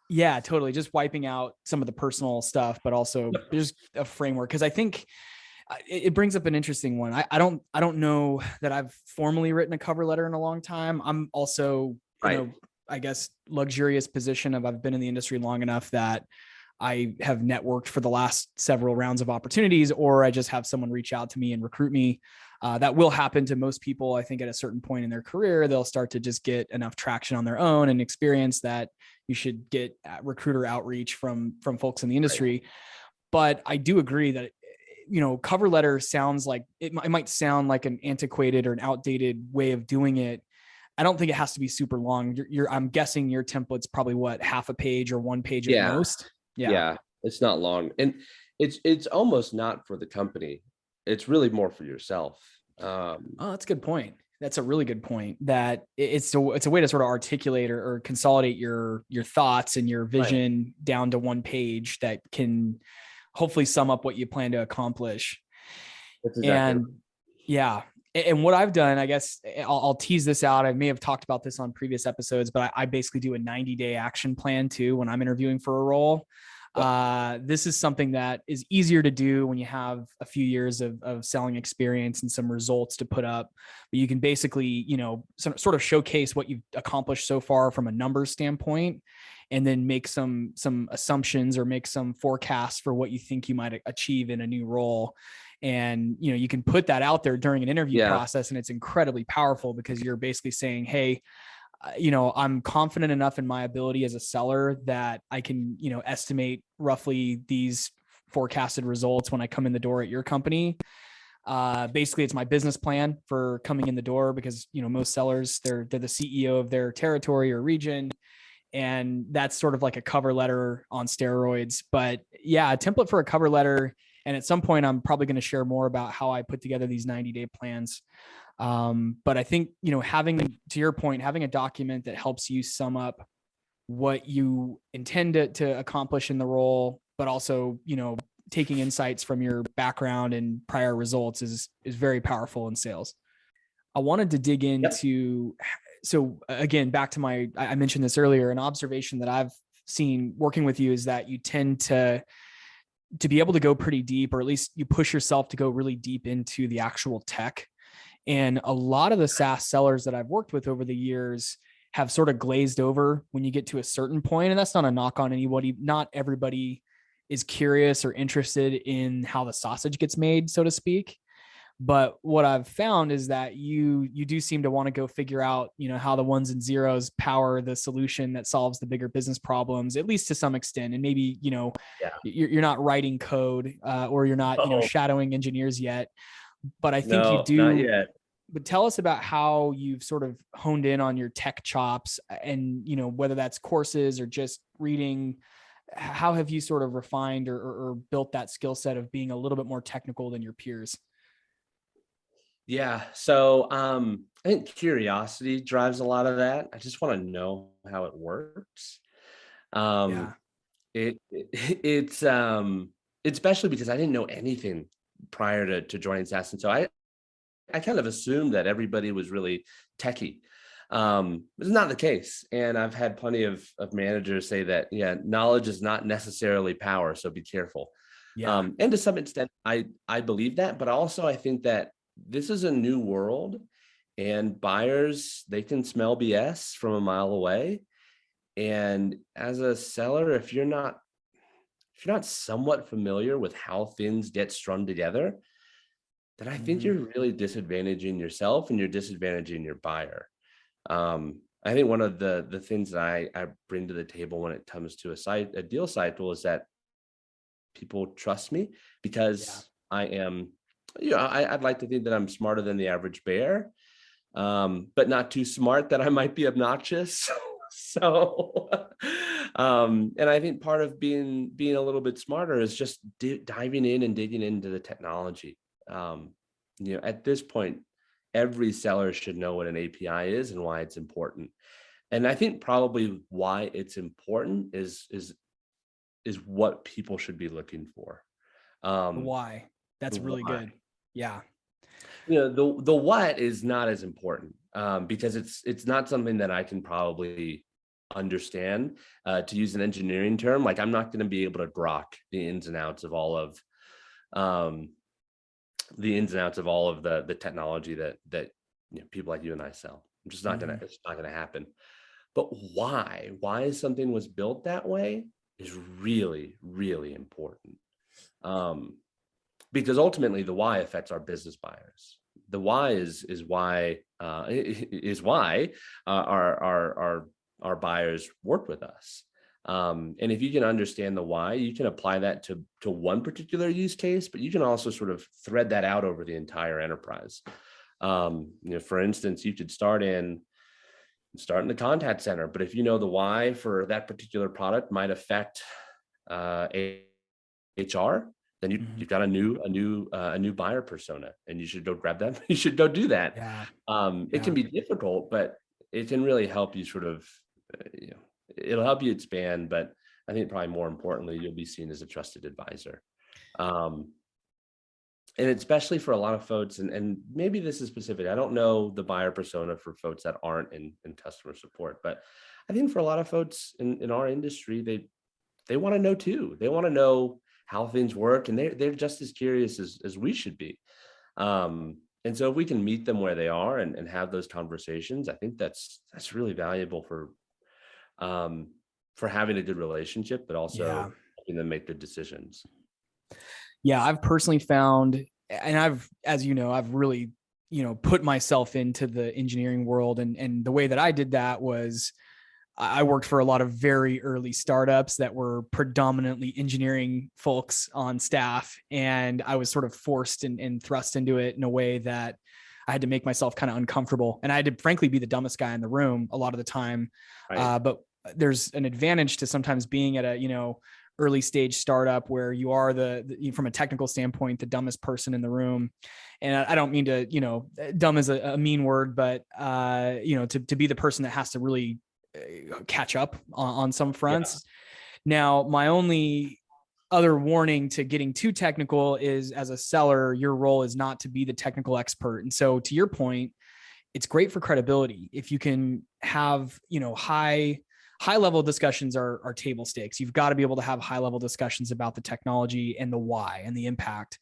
Yeah, totally. Just wiping out some of the personal stuff, but also just a framework. Cause I think it brings up an interesting one. I don't know that I've formally written a cover letter in a long time. I'm also, I guess, luxurious position of I've been in the industry long enough that I have networked for the last several rounds of opportunities, or I just have someone reach out to me and recruit me. That will happen to most people. I think at a certain point in their career, they'll start to just get enough traction on their own and experience that you should get recruiter outreach from folks in the industry. Right. But I do agree that, cover letter sounds like it might sound like an antiquated or an outdated way of doing it. I don't think it has to be super long. I'm guessing your template's probably half a page or 1 page at most. Yeah, it's not long, and it's almost not for the company. It's really more for yourself. That's a good point. That's a really good point. That it's a way to sort of articulate or consolidate your thoughts and your vision down to 1 page that can hopefully sum up what you plan to accomplish. That's exactly right. And what I've done, I guess I'll tease this out. I may have talked about this on previous episodes, but I basically do a 90-day action plan too when I'm interviewing for a role. This is something that is easier to do when you have a few years of selling experience and some results to put up. But you can basically, sort of showcase what you've accomplished so far from a numbers standpoint, and then make some assumptions or make some forecasts for what you think you might achieve in a new role. And, you can put that out there during an interview process, and it's incredibly powerful because you're basically saying, hey, I'm confident enough in my ability as a seller that I can, estimate roughly these forecasted results when I come in the door at your company. Basically it's my business plan for coming in the door because, most sellers, they're the CEO of their territory or region. And that's sort of like a cover letter on steroids. But yeah, a template for a cover letter. And at some point, I'm probably going to share more about how I put together these 90-day plans. But I think, having, to your point, having a document that helps you sum up what you intend to accomplish in the role, but also, taking insights from your background and prior results is very powerful in sales. I wanted to dig into, so again, back to I mentioned this earlier, an observation that I've seen working with you is that you tend to be able to go pretty deep, or at least you push yourself to go really deep into the actual tech. And a lot of the SaaS sellers that I've worked with over the years have sort of glazed over when you get to a certain point. And that's not a knock on anybody. Not everybody is curious or interested in how the sausage gets made, so to speak. But what I've found is that you do seem to want to go figure out, how the ones and zeros power the solution that solves the bigger business problems, at least to some extent. And maybe, you're not writing code or you're not, shadowing engineers yet. But I think you do. Not yet. But tell us about how you've sort of honed in on your tech chops and, whether that's courses or just reading. How have you sort of refined or built that skill set of being a little bit more technical than your peers? Yeah. So I think curiosity drives a lot of that. I just want to know how it works. It's especially because I didn't know anything prior to joining SaaS. And so I kind of assumed that everybody was really techie. It's not the case. And I've had plenty of managers say that, knowledge is not necessarily power. So be careful. And to some extent, I believe that, but also I think that this is a new world and buyers, they can smell BS from a mile away. And as a seller, if you're not somewhat familiar with how things get strung together, then I think you're really disadvantaging yourself and you're disadvantaging your buyer. I think one of the things that I bring to the table when it comes to a deal cycle is that people trust me because I'd like to think that I'm smarter than the average bear, but not too smart that I might be obnoxious. So, and I think part of being a little bit smarter is just diving in and digging into the technology. At this point, every seller should know what an API is and why it's important. And I think probably why it's important is what people should be looking for. Why? That's really good. Yeah. The what is not as important, because it's not something that I can probably understand, to use an engineering term. Like, I'm not going to be able to grok the ins and outs of all of the technology that people like you and I sell. I'm just not gonna, it's not gonna happen. But why something was built that way is really, really important. Because ultimately the why affects our business buyers. The why is why our buyers work with us. And if you can understand the why, you can apply that to one particular use case, but you can also sort of thread that out over the entire enterprise. For instance, you could start in the contact center, but if you know the why for that particular product might affect HR, then you've got a new buyer persona, and you should go grab them. You should go do that. It can be difficult, but it can really help you sort of, it'll help you expand. But I think probably more importantly, you'll be seen as a trusted advisor. And especially for a lot of folks, and maybe this is specific, I don't know the buyer persona for folks that aren't in customer support, but I think for a lot of folks in our industry, they want to know too. They want to know how things work, and they're just as curious as we should be. And so if we can meet them where they are and have those conversations, I think that's really valuable for having a good relationship, but also helping them make good decisions. Yeah, I've personally found, and I've really, put myself into the engineering world. And the way that I did that was I worked for a lot of very early startups that were predominantly engineering folks on staff. And I was sort of forced and thrust into it in a way that I had to make myself kind of uncomfortable. And I had to frankly be the dumbest guy in the room a lot of the time. Right. But there's an advantage to sometimes being at a, early stage startup where you are from a technical standpoint, the dumbest person in the room. And I don't mean to, dumb is a mean word, but to be the person that has to really catch up on some fronts. Yeah. Now, my only other warning to getting too technical is, as a seller, your role is not to be the technical expert. And so to your point, it's great for credibility. If you can have, high level discussions are table stakes. You've got to be able to have high level discussions about the technology and the why and the impact.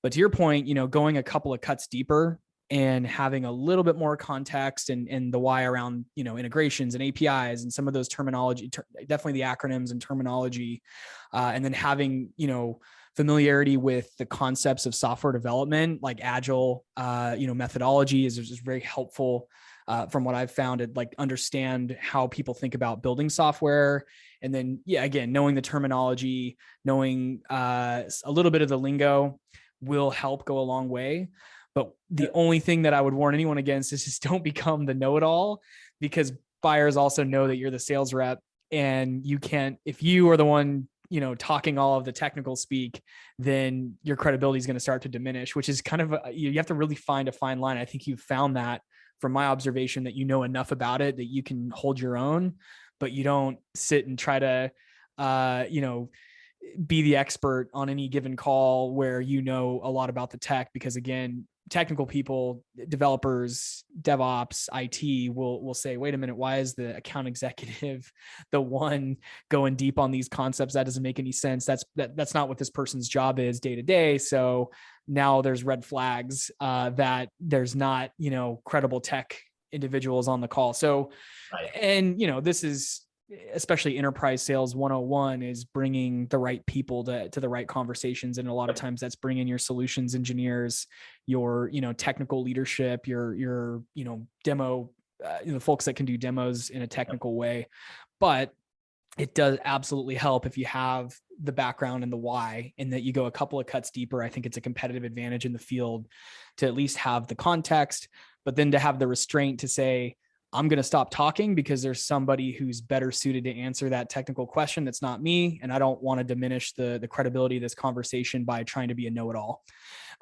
But to your point, going a couple of cuts deeper and having a little bit more context and the why around, integrations and APIs and some of those terminology, definitely the acronyms and terminology, and then having, familiarity with the concepts of software development, like agile, methodology is very helpful. From what I've found, it like understand how people think about building software. And then, again, knowing the terminology, knowing a little bit of the lingo will help go a long way. But the only thing that I would warn anyone against is just don't become the know-it-all, because buyers also know that you're the sales rep, and you can't, if you are the one, talking all of the technical speak, then your credibility is going to start to diminish, which is kind of, you have to really find a fine line. I think you've found that from my observation, that you know enough about it that you can hold your own, but you don't sit and try to, be the expert on any given call where a lot about the tech, because again, technical people, developers, DevOps, IT will say, wait a minute, why is the account executive the one going deep on these concepts? That doesn't make any sense. That's not what this person's job is day to day. So now there's red flags that there's not, credible tech individuals on the call. So, and this is especially enterprise sales 101, is bringing the right people to the right conversations. And a lot of times that's bringing your solutions engineers, your, technical leadership, your, demo, the folks that can do demos in a technical way. But it does absolutely help if you have the background and the why, and that you go a couple of cuts deeper. I think it's a competitive advantage in the field to at least have the context, but then to have the restraint to say, I'm going to stop talking because there's somebody who's better suited to answer that technical question. That's not me. And I don't want to diminish the credibility of this conversation by trying to be a know-it-all.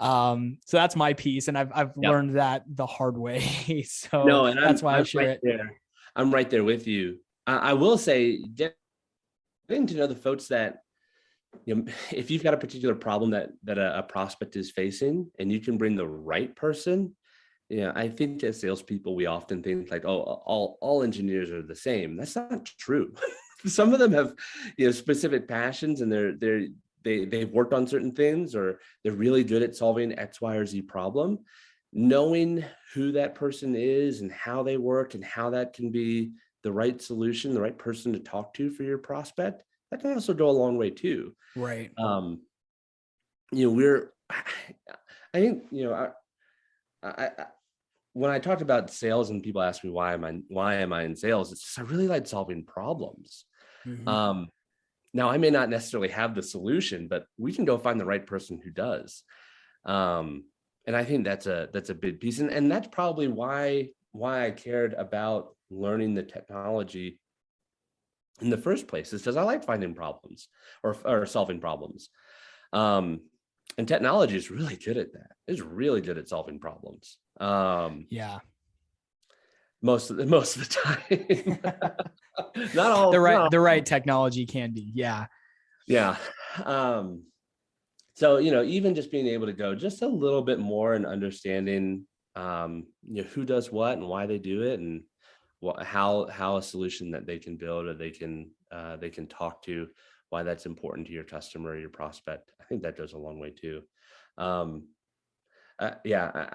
So that's my piece. And I've learned that the hard way. So no, and that's why I I'm share right it. there. I'm right there with you. I will say, getting to know the folks that, if you've got a particular problem that a prospect is facing, and you can bring the right person. I think as salespeople, we often think like, oh, all engineers are the same. That's not true. Some of them have, specific passions, and they've worked on certain things, or they're really good at solving X, Y, or Z problem. Knowing who that person is and how they work and how that can be the right solution, the right person to talk to for your prospect, that can also go a long way too. Right. I think, when I talked about sales and people ask me why am I in sales, it's just I really like solving problems. Mm-hmm. Now I may not necessarily have the solution, but we can go find the right person who does. And I think that's a big piece, and that's probably why I cared about learning the technology in the first place, is because I like finding problems or solving problems. And technology is really good at that. It's really good at solving problems. Yeah. Most of the time. Not all. The right technology can be. Yeah. Yeah. So, even just being able to go just a little bit more and understanding, who does what and why they do it, and how a solution that they can build or they can talk to, why that's important to your customer or your prospect. I think that goes a long way too. I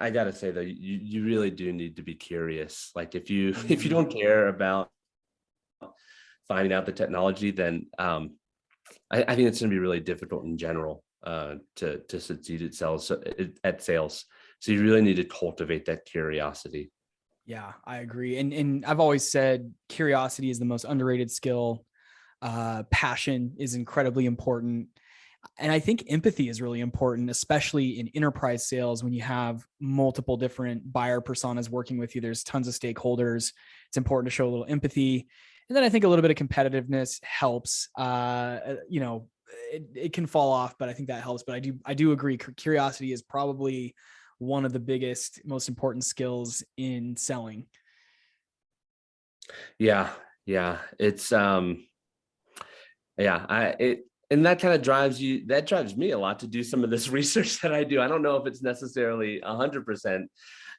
gotta say though, you really do need to be curious. Like if you don't care about finding out the technology, then I think it's going to be really difficult in general to succeed at sales. So you really need to cultivate that curiosity. Yeah, I agree. And I've always said curiosity is the most underrated skill. Passion is incredibly important. And I think empathy is really important, especially in enterprise sales when you have multiple different buyer personas working with you. There's tons of stakeholders. It's important to show a little empathy. And then I think a little bit of competitiveness helps. It can fall off, but I think that helps. But I do agree. Curiosity is probably one of the biggest, most important skills in selling. Yeah. It's and that kind of drives me a lot to do some of this research that I do. I don't know if it's necessarily 100%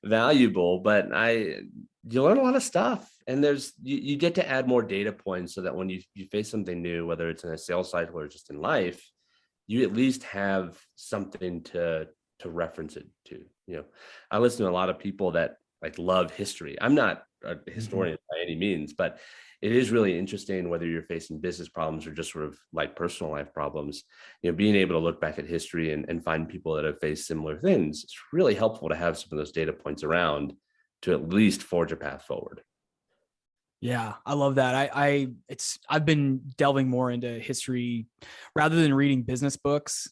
valuable, but you learn a lot of stuff, and you get to add more data points so that when you face something new, whether it's in a sales cycle or just in life, you at least have something to reference it to. I listen to a lot of people that like love history. I'm not a historian by any means, but it is really interesting whether you're facing business problems or just sort of like personal life problems, being able to look back at history and find people that have faced similar things. It's really helpful to have some of those data points around to at least forge a path forward. Yeah, I love that. I've been delving more into history rather than reading business books.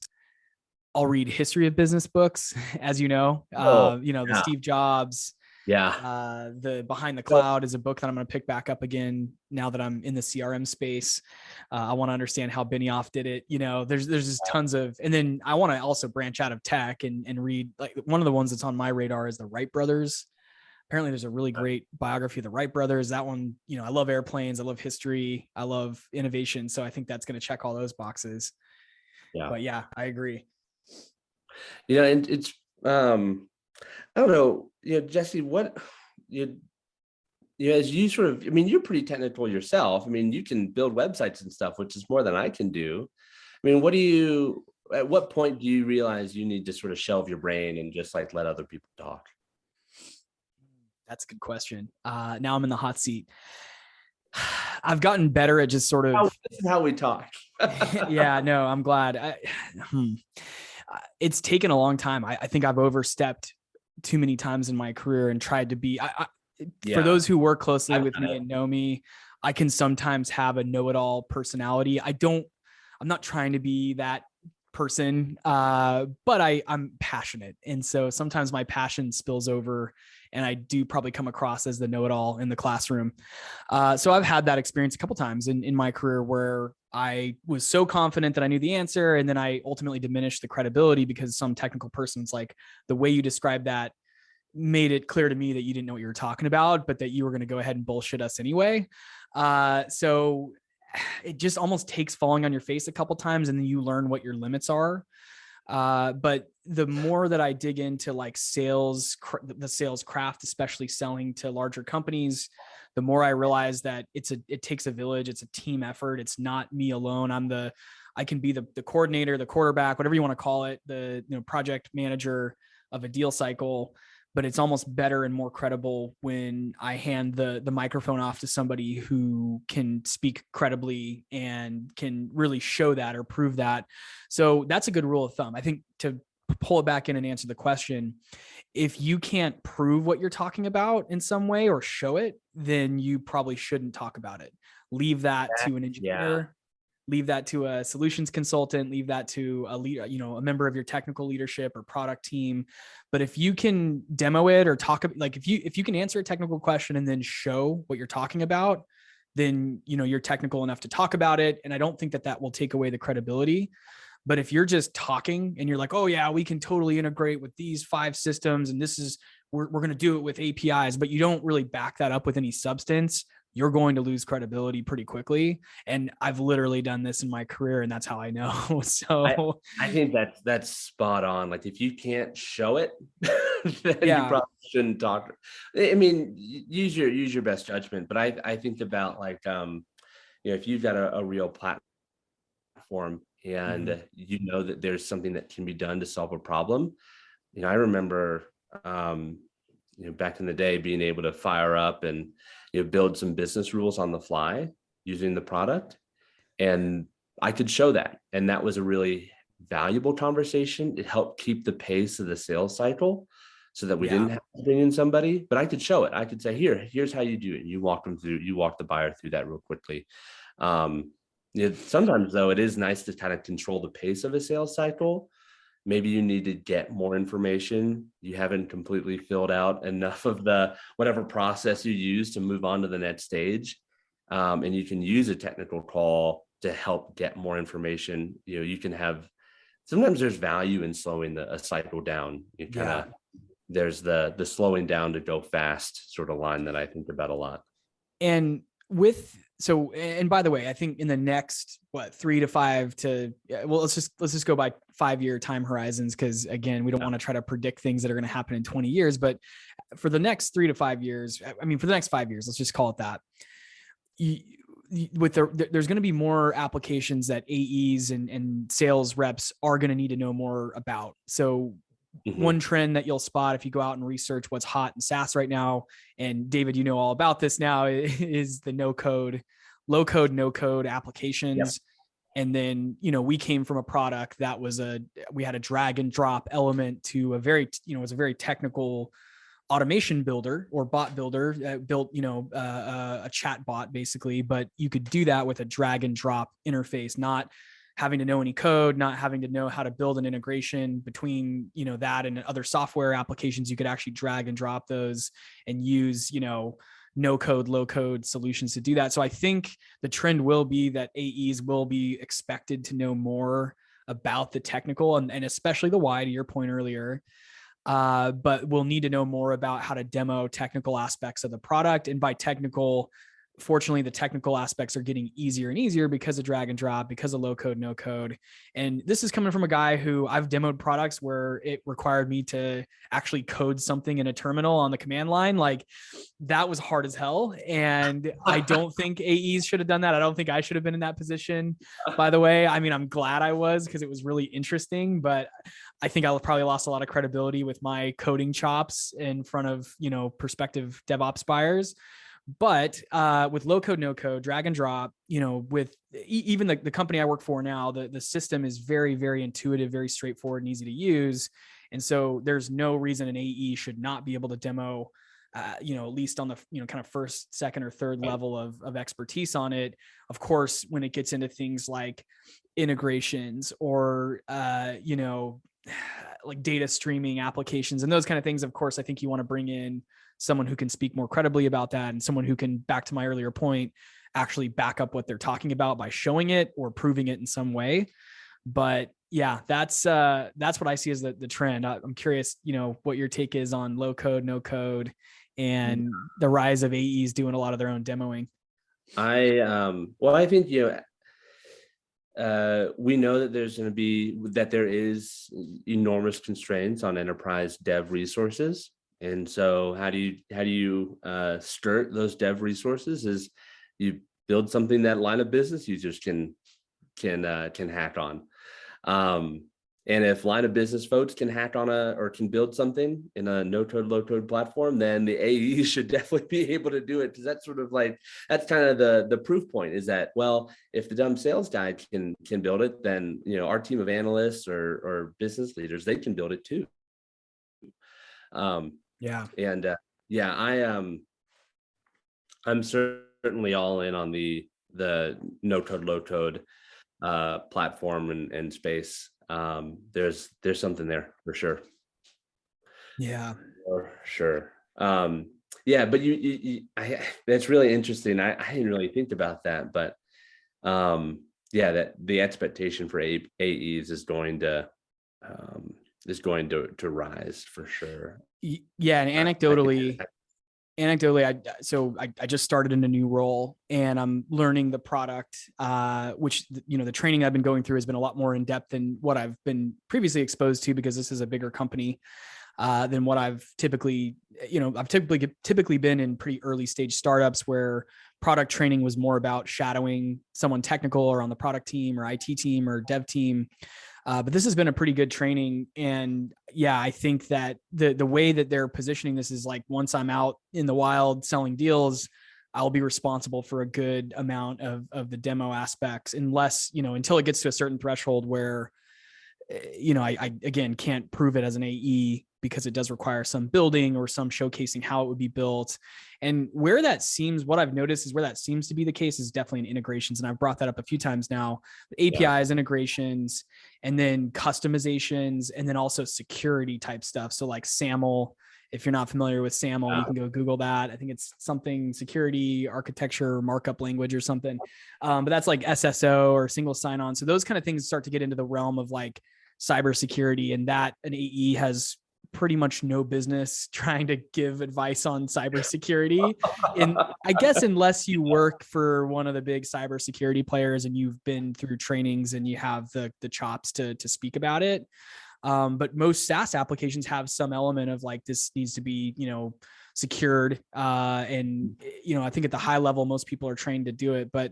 I'll read history of business books, as you know, the Steve Jobs. Yeah. The Behind the Cloud is a book that I'm going to pick back up again now that I'm in the CRM space. I want to understand how Benioff did it. There's just tons of, and then I want to also branch out of tech and read, like, one of the ones that's on my radar is the Wright brothers. Apparently there's a really great biography of the Wright brothers. That one, I love airplanes. I love history. I love innovation. So I think that's going to check all those boxes. Yeah. But yeah, I agree. And it's, I don't know, Jesse, what as you sort of, you're pretty technical yourself. You can build websites and stuff, which is more than I can do. At what point do you realize you need to sort of shelve your brain and just like let other people talk? That's a good question. Now I'm in the hot seat. I've gotten better at just sort of. This is how we talk. Yeah, no, I'm glad. It's taken a long time. I think I've overstepped too many times in my career and tried to be. For those who work closely with me and know me, I can sometimes have a know-it-all personality. I'm not trying to be that person, but I'm passionate. And so sometimes my passion spills over and I do probably come across as the know-it-all in the classroom. So I've had that experience a couple times in my career where I was so confident that I knew the answer. And then I ultimately diminished the credibility because some technical person's like, the way you described that made it clear to me that you didn't know what you were talking about, but that you were going to go ahead and bullshit us anyway. So it just almost takes falling on your face a couple times and then you learn what your limits are. But the more that I dig into like sales, the sales craft, especially selling to larger companies, the more I realize that it takes a village. It's a team effort. It's not me alone. I can be the coordinator, the quarterback, whatever you want to call it, the project manager of a deal cycle. But it's almost better and more credible when I hand the microphone off to somebody who can speak credibly and can really show that or prove that. So that's a good rule of thumb. I think to pull it back in and answer the question, if you can't prove what you're talking about in some way or show it, then you probably shouldn't talk about it. Leave that to an engineer. Leave that to a solutions consultant, leave that to a leader, a member of your technical leadership or product team. But if you can demo it or talk, like if you can answer a technical question and then show what you're talking about, then, you're technical enough to talk about it. And I don't think that will take away the credibility. But if you're just talking and you're like, oh yeah, we can totally integrate with these 5 systems and we're going to do it with APIs, but you don't really back that up with any substance, you're going to lose credibility pretty quickly. And I've literally done this in my career and that's how I know. So I think that's spot on. Like if you can't show it, then you probably shouldn't talk. I mean, use your best judgment. But I think about like, if you've got a real platform and that there's something that can be done to solve a problem. I remember, back in the day being able to fire up and build some business rules on the fly using the product. And I could show that. And that was a really valuable conversation. It helped keep the pace of the sales cycle so that we didn't have to bring in somebody, but I could show it. I could say, here's how you do it. And you walk the buyer through that real quickly. Sometimes though, it is nice to kind of control the pace of a sales cycle. Maybe you need to get more information. You haven't completely filled out enough of the whatever process you use to move on to the next stage. And you can use a technical call to help get more information. You can sometimes there's value in slowing a cycle down. There's the slowing down to go fast sort of line that I think about a lot. And and by the way, I think in the next 3 to 5 to let's just go by 5-year time horizons, because again, we don't want to try to predict things that are going to happen in 20 years. But for the next 3 to 5 years, for the next 5 years, let's just call it that. There's going to be more applications that AEs and sales reps are going to need to know more about. So one trend that you'll spot if you go out and research what's hot in SaaS right now, and David, all about this now, is the low code, no code applications. Yep. And then, we came from a product that we had a drag and drop element to a very, it was a very technical automation builder or bot builder built, a chat bot basically, but you could do that with a drag and drop interface, not having to know any code, not having to know how to build an integration between, that and other software applications. You could actually drag and drop those and use, no code, low code solutions to do that. So I think the trend will be that AEs will be expected to know more about the technical and especially the why, to your point earlier. But we'll need to know more about how to demo technical aspects of the product. And by technical, fortunately, the technical aspects are getting easier and easier because of drag and drop, because of low code, no code. And this is coming from a guy who I've demoed products where it required me to actually code something in a terminal on the command line. Like that was hard as hell. And I don't think AEs should have done that. I don't think I should have been in that position, by the way. I'm glad I was, because it was really interesting, but I think I probably lost a lot of credibility with my coding chops in front of, prospective DevOps buyers. But with low code, no code, drag and drop, with even the company I work for now, the system is very, very intuitive, very straightforward and easy to use. And so there's no reason an AE should not be able to demo at least on the, kind of first, second, or third level of expertise on it. Of course, when it gets into things like integrations or, like data streaming applications and those kind of things, of course, I think you want to bring in someone who can speak more credibly about that, and someone who can, back to my earlier point, actually back up what they're talking about by showing it or proving it in some way. But yeah, that's what I see as the trend. I'm curious, what your take is on low code, no code, and the rise of AEs doing a lot of their own demoing. I think, we know that there is enormous constraints on enterprise dev resources. And so how do you skirt those dev resources? Is you build something that line of business users can hack on. And if line of business folks can hack on or can build something in a no code, low code platform, then the AE should definitely be able to do it. Cause that's that's kind of the proof point, is that, well, if the dumb sales guy can build it, then, our team of analysts or business leaders, they can build it too. I'm certainly all in on the no code, low code platform and space. There's something there for sure. Yeah, for sure. But that's really interesting. I didn't really think about that, but that the expectation for AEs is going to rise for sure. Yeah, and anecdotally, I just started in a new role, and I'm learning the product, which, the training I've been going through has been a lot more in depth than what I've been previously exposed to, because this is a bigger company than what I've typically been in pretty early stage startups, where product training was more about shadowing someone technical or on the product team or IT team or dev team. But this has been a pretty good training. And yeah, I think that the way that they're positioning this is like, once I'm out in the wild selling deals, I'll be responsible for a good amount of the demo aspects, unless, until it gets to a certain threshold where, I again can't prove it as an AE, because it does require some building or some showcasing how it would be built. And what I've noticed is where that seems to be the case is definitely in integrations. And I've brought that up a few times now. APIs, integrations, and then customizations, and then also security type stuff. So like SAML, if you're not familiar with SAML, you can go Google that. I think it's something security architecture markup language or something. But that's like SSO or single sign-on. So those kind of things start to get into the realm of like cybersecurity, and that an AE has pretty much no business trying to give advice on cybersecurity. And I guess unless you work for one of the big cybersecurity players and you've been through trainings and you have the chops to speak about it. But most SaaS applications have some element of like, this needs to be, secured. And, I think at the high level, most people are trained to do it. But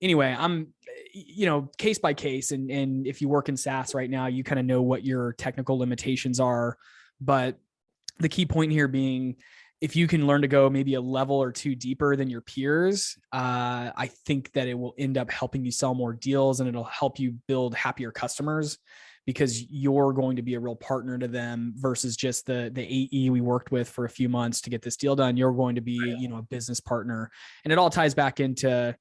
anyway, I'm, case by case. And if you work in SaaS right now, you kind of know what your technical limitations are. But the key point here being, if you can learn to go maybe a level or two deeper than your peers, I think that it will end up helping you sell more deals, and it'll help you build happier customers, because you're going to be a real partner to them versus just the AE we worked with for a few months to get this deal done. You're going to be, a business partner. And it all ties back into,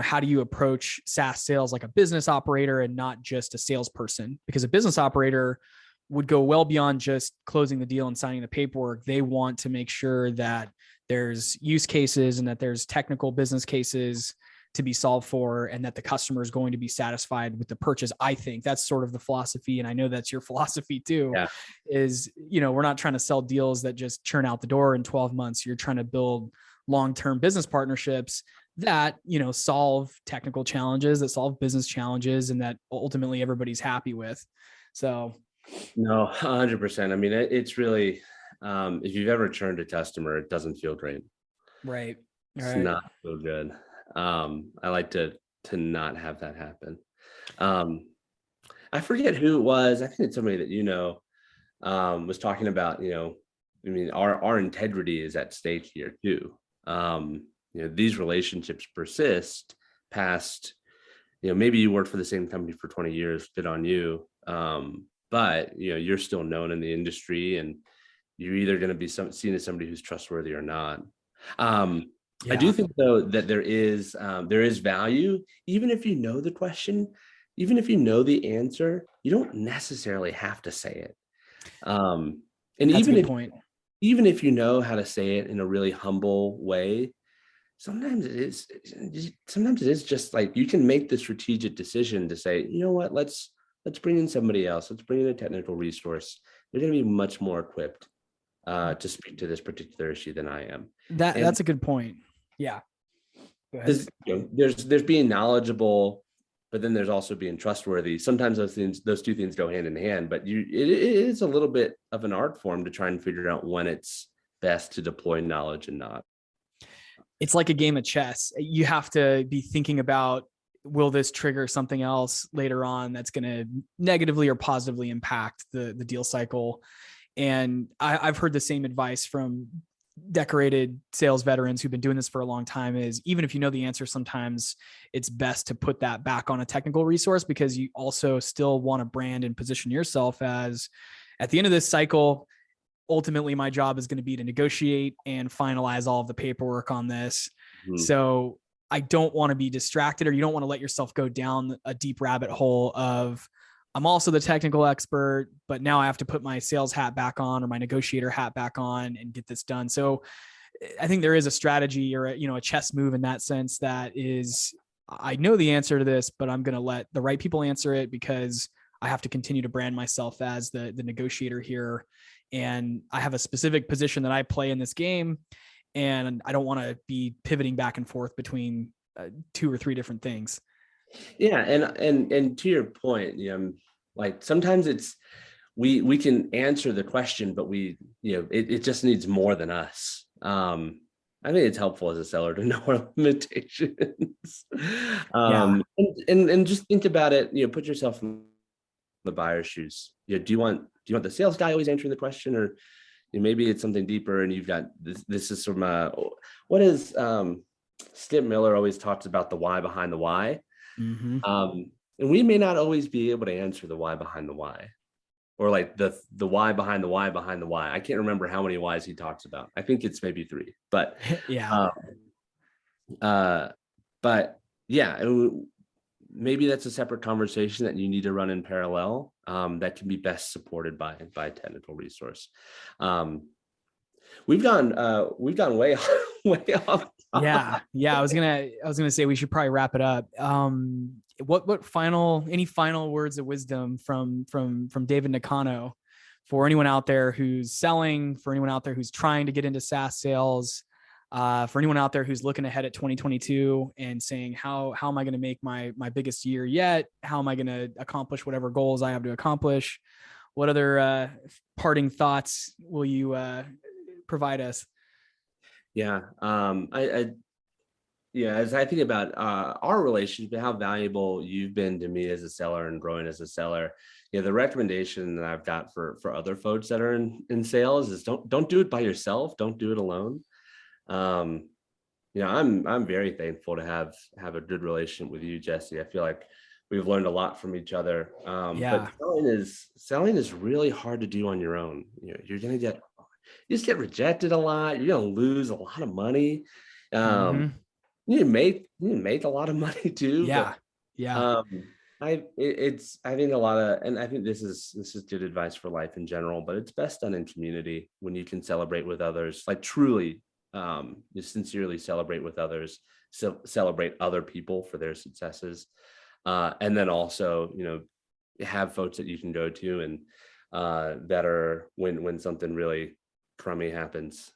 how do you approach SaaS sales like a business operator and not just a salesperson? Because a business operator would go well beyond just closing the deal and signing the paperwork. They want to make sure that there's use cases and that there's technical business cases to be solved for, and that the customer is going to be satisfied with the purchase. I think that's sort of the philosophy. And I know that's your philosophy too, is, we're not trying to sell deals that just churn out the door in 12 months. You're trying to build long-term business partnerships that, solve technical challenges, that solve business challenges, and that ultimately everybody's happy with. So no, 100%. I mean, it's really, if you've ever churned a customer, it doesn't feel great. Right. It's not so good. I like to not have that happen. I forget who it was. I think it's somebody that, was talking about, our integrity is at stake here too. These relationships persist past, maybe you worked for the same company for 20 years, good on you. But you're still known in the industry, and you're either going to be seen as somebody who's trustworthy or not. Yeah. I do think though that there is value, even if you know the question, even if you know the answer, you don't necessarily have to say it. And That's a good point. Even if you know how to say it in a really humble way, sometimes it is just like you can make the strategic decision to say, you know what, let's bring in somebody else. Let's bring in a technical resource. They're going to be much more equipped to speak to this particular issue than I am. That's a good point. Yeah. Go ahead. There's being knowledgeable, but then there's also being trustworthy. Sometimes those two things go hand in hand, but it is a little bit of an art form to try and figure out when it's best to deploy knowledge and not. It's like a game of chess. You have to be thinking about, will this trigger something else later on that's going to negatively or positively impact the deal cycle? And I've heard the same advice from decorated sales veterans who've been doing this for a long time, is even if you know the answer, sometimes it's best to put that back on a technical resource, because you also still want to brand and position yourself as, at the end of this cycle, ultimately my job is going to be to negotiate and finalize all of the paperwork on this. Mm-hmm. So I don't want to be distracted, or you don't want to let yourself go down a deep rabbit hole of, I'm also the technical expert, but now I have to put my sales hat back on or my negotiator hat back on and get this done. So I think there is a strategy or a chess move in that sense, that is, I know the answer to this, but I'm going to let the right people answer it, because I have to continue to brand myself as the negotiator here. And I have a specific position that I play in this game, and I don't want to be pivoting back and forth between 2 or 3 different things. Yeah. And to your point, like sometimes it's, we can answer the question, but it just needs more than us. I think it's helpful as a seller to know our limitations. And just think about it, put yourself in the buyer's shoes. Do you want the sales guy always answering the question, or maybe it's something deeper, and you've got this is from what is Skip Miller always talks about, the why behind the why. Mm-hmm. And we may not always be able to answer the why behind the why, or like the why behind the why behind the why. I can't remember how many whys he talks about. I think it's maybe 3, but yeah. But yeah, maybe that's a separate conversation that you need to run in parallel. That can be best supported by a technical resource. We've gone way off. Yeah. I was gonna say we should probably wrap it up. Any final words of wisdom from David Nakano for anyone out there who's selling, for anyone out there who's trying to get into SaaS sales, for anyone out there who's looking ahead at 2022 and saying, how am I going to make my biggest year yet? How am I going to accomplish whatever goals I have to accomplish? What other parting thoughts will you provide us? Yeah. As I think about our relationship, how valuable you've been to me as a seller and growing as a seller, the recommendation that I've got for other folks that are in sales is don't do it by yourself. Don't do it alone. I'm very thankful to have a good relationship with you, Jesse. I feel like we've learned a lot from each other. But selling is really hard to do on your own. You just get rejected a lot. You're going to lose a lot of money. You make a lot of money too. Yeah. I think a lot of, and I think this is good advice for life in general, but it's best done in community when you can celebrate with others, like truly, you sincerely celebrate with others, celebrate other people for their successes. And then also, have folks that you can go to and that are when something really crummy happens,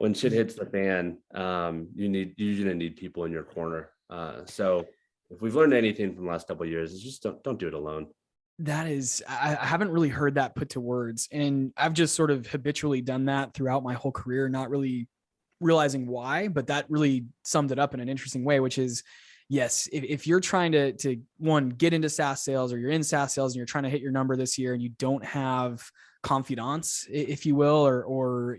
when shit hits the fan, you're gonna need people in your corner. So if we've learned anything from the last couple of years, it's just don't do it alone. That is, I haven't really heard that put to words, and I've just sort of habitually done that throughout my whole career, not really realizing why, but that really summed it up in an interesting way, which is, yes, if you're trying to get into SaaS sales, or you're in SaaS sales and you're trying to hit your number this year and you don't have confidants, if you will, or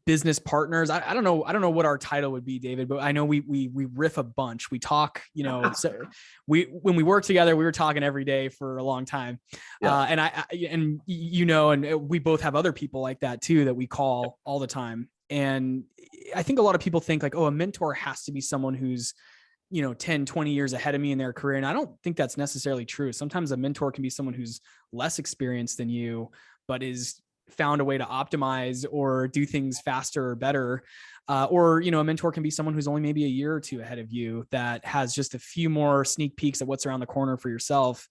business partners. I don't know. I don't know what our title would be, David, but I know we riff a bunch. We talk, so when we work together, we were talking every day for a long time. Yeah. And we both have other people like that too, that we call all the time. And I think a lot of people think like, oh, a mentor has to be someone who's, 10, 20 years ahead of me in their career. And I don't think that's necessarily true. Sometimes a mentor can be someone who's less experienced than you, but is found a way to optimize or do things faster or better. Or a mentor can be someone who's only maybe a year or two ahead of you that has just a few more sneak peeks at what's around the corner for yourself.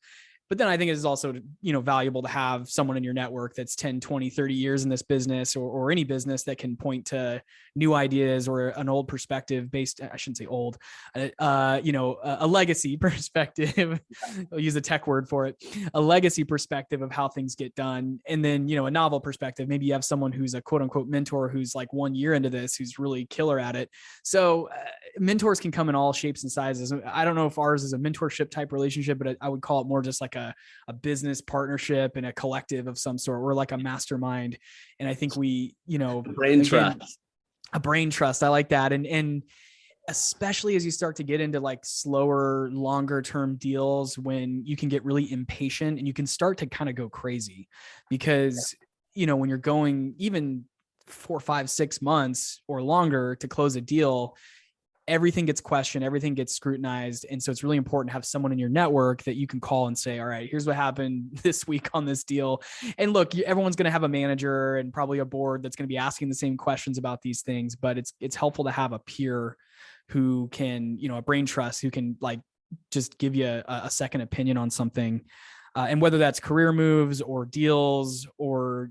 But then I think it is also, valuable to have someone in your network that's 10, 20, 30 years in this business or any business that can point to new ideas or an old perspective based, I shouldn't say old, a legacy perspective. I'll use a tech word for it, a legacy perspective of how things get done. And then, a novel perspective. Maybe you have someone who's a quote unquote mentor who's like 1 year into this, who's really killer at it. So mentors can come in all shapes and sizes. I don't know if ours is a mentorship type relationship, but I would call it more just like a business partnership and a collective of some sort. We're like a mastermind. And I think we, trust. A brain trust. I like that. And especially as you start to get into like slower, longer term deals, when you can get really impatient and you can start to kind of go crazy because, when you're going even 4, 5, 6 months or longer to close a deal, everything gets questioned, everything gets scrutinized. And so it's really important to have someone in your network that you can call and say, all right, here's what happened this week on this deal. And look, everyone's going to have a manager and probably a board that's going to be asking the same questions about these things, but it's helpful to have a peer who can, a brain trust, who can like just give you a second opinion on something. And whether that's career moves or deals or,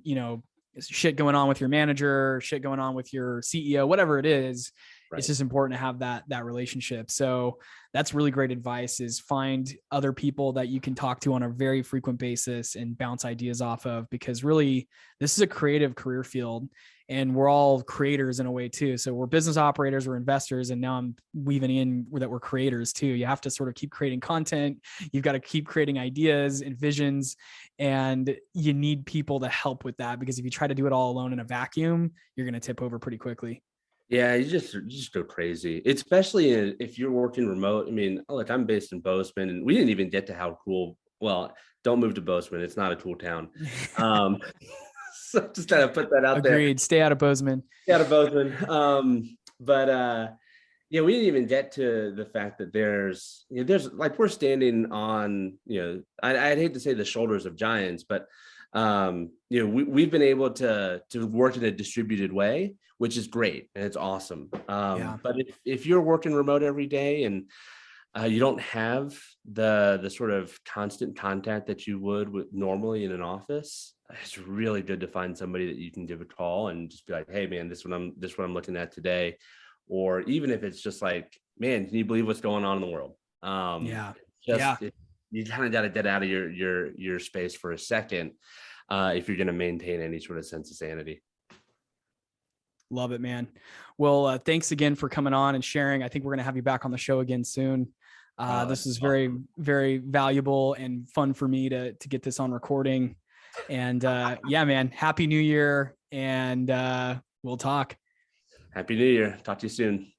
shit going on with your manager, shit going on with your CEO, whatever it is, right. It's just important to have that relationship. So that's really great advice, is find other people that you can talk to on a very frequent basis and bounce ideas off of, because really this is a creative career field and we're all creators in a way too. So we're business operators, we're investors, and now I'm weaving in that we're creators too. You have to sort of keep creating content. You've got to keep creating ideas and visions, and you need people to help with that, because if you try to do it all alone in a vacuum, you're going to tip over pretty quickly. Yeah, you just go crazy, especially if you're working remote. I mean, look, I'm based in Bozeman, and we didn't even get to how cool. Well, don't move to Bozeman; it's not a cool town. So just kind of put that out there. Agreed. Stay out of Bozeman. Stay out of Bozeman. Yeah, we didn't even get to the fact that there's like, we're standing on, I'd hate to say the shoulders of giants, but we've been able to work in a distributed way, which is great and it's awesome. But if you're working remote every day and you don't have the sort of constant contact that you would with normally in an office, it's really good to find somebody that you can give a call and just be like, hey man, this is what I'm looking at today. Or even if it's just like, man, can you believe what's going on in the world? You kind of got to get out of your space for a second if you're going to maintain any sort of sense of sanity. Love it, man. Well, thanks again for coming on and sharing. I think we're going to have you back on the show again soon. This is very, very valuable and fun for me to get this on recording. And yeah, man, Happy New Year. And we'll talk. Happy New Year. Talk to you soon.